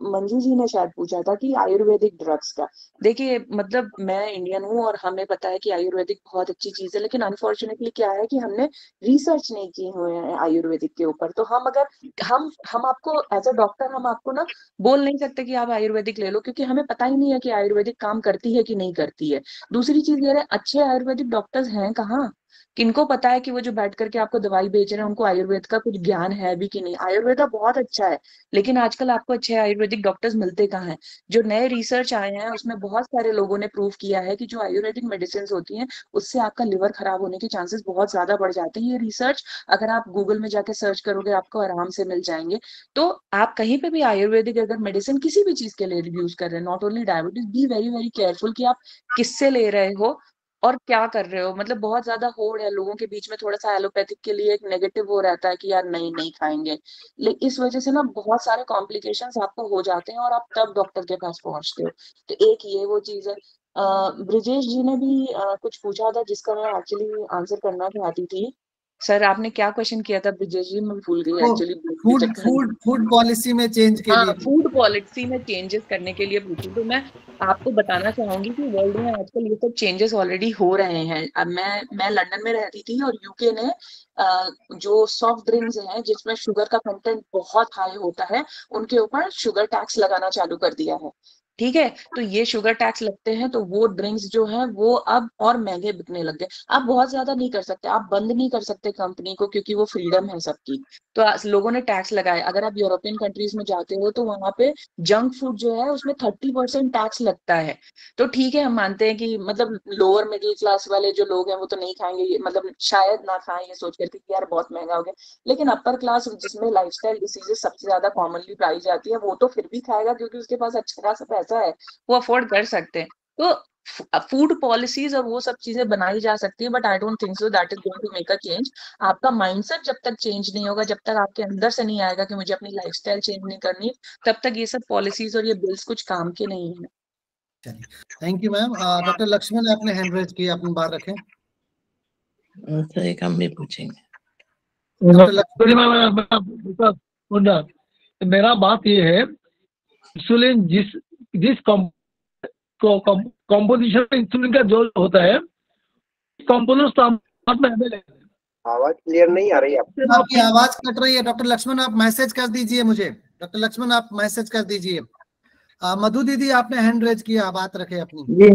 मंजू जी ने शायद पूछा था कि आयुर्वेदिक ड्रग्स का। देखिए, मतलब मैं इंडियन हूँ और हमें पता है कि आयुर्वेदिक बहुत अच्छी चीज है, लेकिन अनफॉर्चुनेटली क्या है कि हमने रिसर्च नहीं की हुए हैं आयुर्वेदिक के ऊपर। तो हम अगर हम आपको एज अ डॉक्टर हम आपको ना बोल नहीं सकते कि आप आयुर्वेदिक ले लो, क्योंकि हमें पता ही नहीं है कि आयुर्वेदिक काम करती है कि नहीं करती है। दूसरी चीज ये है, अच्छे आयुर्वेदिक डॉक्टर्स हैं कहाँ? किनको पता है कि वो जो बैठ करके आपको दवाई बेच रहे हैं उनको आयुर्वेद का कुछ ज्ञान है भी कि नहीं? आयुर्वेदा बहुत अच्छा है, लेकिन आजकल आपको अच्छे आयुर्वेदिक डॉक्टर्स मिलते कहाँ हैं? जो नए रिसर्च आए हैं उसमें बहुत सारे लोगों ने प्रूव किया है कि जो आयुर्वेदिक मेडिसिन होती हैं उससे आपका लिवर खराब होने के चांसेस बहुत ज्यादा बढ़ जाते हैं। ये रिसर्च अगर आप गूगल में जाके सर्च करोगे आपको आराम से मिल जाएंगे। तो आप कहीं पे भी आयुर्वेदिक अगर मेडिसिन किसी भी चीज के लिए यूज कर रहे हैं, not only diabetes, be very very careful कि आप किससे ले रहे हो और क्या कर रहे हो। मतलब बहुत ज्यादा होड़ है लोगों के बीच में, थोड़ा सा एलोपैथिक के लिए एक नेगेटिव वो रहता है कि यार नहीं नहीं खाएंगे, लेकिन इस वजह से ना बहुत सारे कॉम्प्लिकेशंस आपको हो जाते हैं और आप तब डॉक्टर के पास पहुंचते हो। तो एक ये वो चीज है। ब्रिजेश जी ने भी कुछ पूछा था जिसका मैं एक्चुअली आंसर करना चाहती थी। सर आपने क्या क्वेश्चन किया था ब्रिजेश जी? मैं भूल गई actually food food food policy में चेंज के हाँ, लिए। फूड पॉलिसी में चेंजेस करने के लिए पूछी। तो मैं आपको बताना चाहूंगी कि वर्ल्ड में आजकल ये सब चेंजेस ऑलरेडी हो रहे हैं। अब मैं लंदन में रहती थी और यूके ने जो सॉफ्ट ड्रिंक्स हैं जिसमें शुगर का कंटेंट बहुत हाई होता है, उनके ऊपर शुगर टैक्स लगाना चालू कर दिया है। ठीक है, तो ये शुगर टैक्स लगते हैं तो वो ड्रिंक्स जो है वो अब और महंगे बिकने लग गए। आप बहुत ज्यादा नहीं कर सकते, आप बंद नहीं कर सकते कंपनी को, क्योंकि वो फ्रीडम है सबकी। तो लोगों ने टैक्स लगाए। अगर आप यूरोपियन कंट्रीज में जाते हो तो वहां पे जंक फूड जो है उसमें 30% टैक्स लगता है। तो ठीक है, हम मानते हैं कि मतलब लोअर मिडिल क्लास वाले जो लोग हैं वो तो नहीं खाएंगे, मतलब शायद ना खाएं ये सोच करके कि यार बहुत महंगा हो गया। लेकिन अपर क्लास जिसमें लाइफस्टाइल डिसीजेस सबसे ज्यादा कॉमनली पाई जाती है वो तो फिर भी खाएगा, क्योंकि उसके पास अच्छा खासा पैसा है, वो अफोर्ड कर सकते हैं। तो फूड पॉलिसीज और वो सब चीजें बनाई जा सकती है, but I don't think so that is going to make a change. आपका माइंडसेट जब तक चेंज नहीं होगा, जब तक आपके अंदर से नहीं आएगा कि मुझे अपनी लाइफस्टाइल चेंज नहीं करनी, तब तक ये सब पॉलिसीज और ये बिल्स कुछ काम के नहीं है। चलिए, thank you ma'am. Doctor Laxman आपने हैंड रेज किया, अपनी बात रखें। सर एक हम भी पूछेंगे। मेरा बात ये है, इंसुलिन जिस कॉम्पोजिशन इंसुलिन का जो होता है, कंपोनेंट्स तो में अवेलेबल है। आवाज क्लियर नहीं आ रही आपकी आवाज कट रही है। डॉक्टर लक्ष्मण आप मैसेज कर दीजिए मुझे। डॉक्टर लक्ष्मण आप मैसेज कर दीजिए। मधु दीदी आपने हैंड रेज किया, बात रखे अपनी।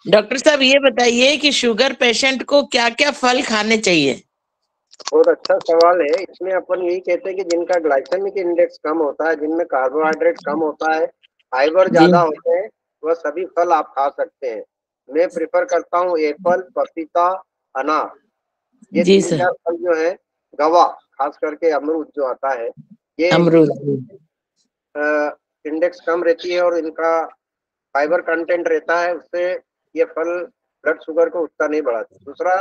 डॉक्टर साहब ये बताइए कि शुगर पेशेंट को क्या क्या फल खाने चाहिए? बहुत अच्छा सवाल है। इसमें अपन यही कहते हैं कि जिनका ग्लाइसेमिक इंडेक्स कम होता है, जिनमें कार्बोहाइड्रेट कम होता है, फाइबर ज्यादा होते हैं, वह सभी फल आप खा सकते हैं। मैं प्रेफर करता हूँ एप्पल, पपीता, अनार, ये 3-4 फल जो है, गवा, खास करके अमरूद जो आता है, ये इंडेक्स कम रहती है और इनका फाइबर कंटेंट रहता है, उससे ये फल ब्लड शुगर को उतना नहीं बढ़ाते। दूसरा,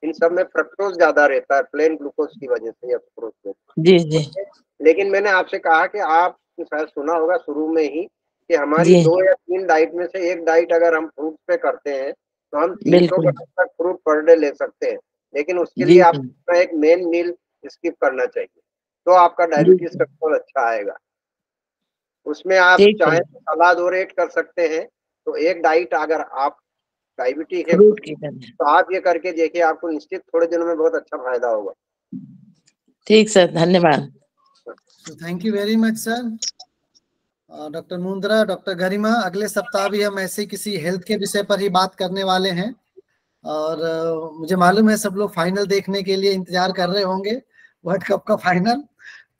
इन सब में फ्रक्टोज ज्यादा रहता है प्लेन ग्लूकोज की वजह से या सुक्रोज से। जी। लेकिन मैंने आपसे कहा कि आप शायद सुना होगा शुरू में ही कि हमारी 2 या 3 डाइट में से एक डाइट अगर हम फ्रूट पे करते हैं तो हम 300 ग्राम तक फ्रूट पर डे ले सकते हैं। लेकिन उसके लिए आपको एक मेन मील स्किप करना चाहिए, तो आपका डायबिटीज कंट्रोल अच्छा आएगा। उसमें आप चाहे सलाद और ऐड कर सकते हैं। तो एक डाइट अगर आप डायबिटीज है तो आप ये करके देखिए, आपको निश्चित थोड़े दिनों में बहुत अच्छा फायदा होगा। ठीक सर, धन्यवाद। Thank you very much sir. Doctor Mundra, doctor Garima, अगले सप्ताह भी हम ऐसे किसी हेल्थ के विषय पर ही बात करने वाले हैं। और मुझे मालूम है सब लोग फाइनल देखने के लिए इंतजार कर रहे होंगे, वर्ल्ड कप का फाइनल।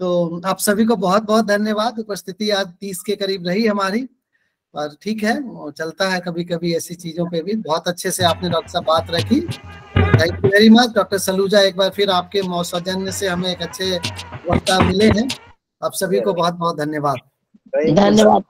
तो आप सभी को बहुत बहुत धन्यवाद। उपस्थिति आज 30 के करीब रही हमारी, पर ठीक है, चलता है कभी कभी ऐसी चीजों पे भी। बहुत अच्छे से आपने डॉक्टर साहब बात रखी। Thank you very much. Doctor Saluja, एक बार फिर आपके सौजन्य से हमें एक अच्छे वक्ता मिले हैं। आप सभी को बहुत बहुत धन्यवाद। धन्यवाद।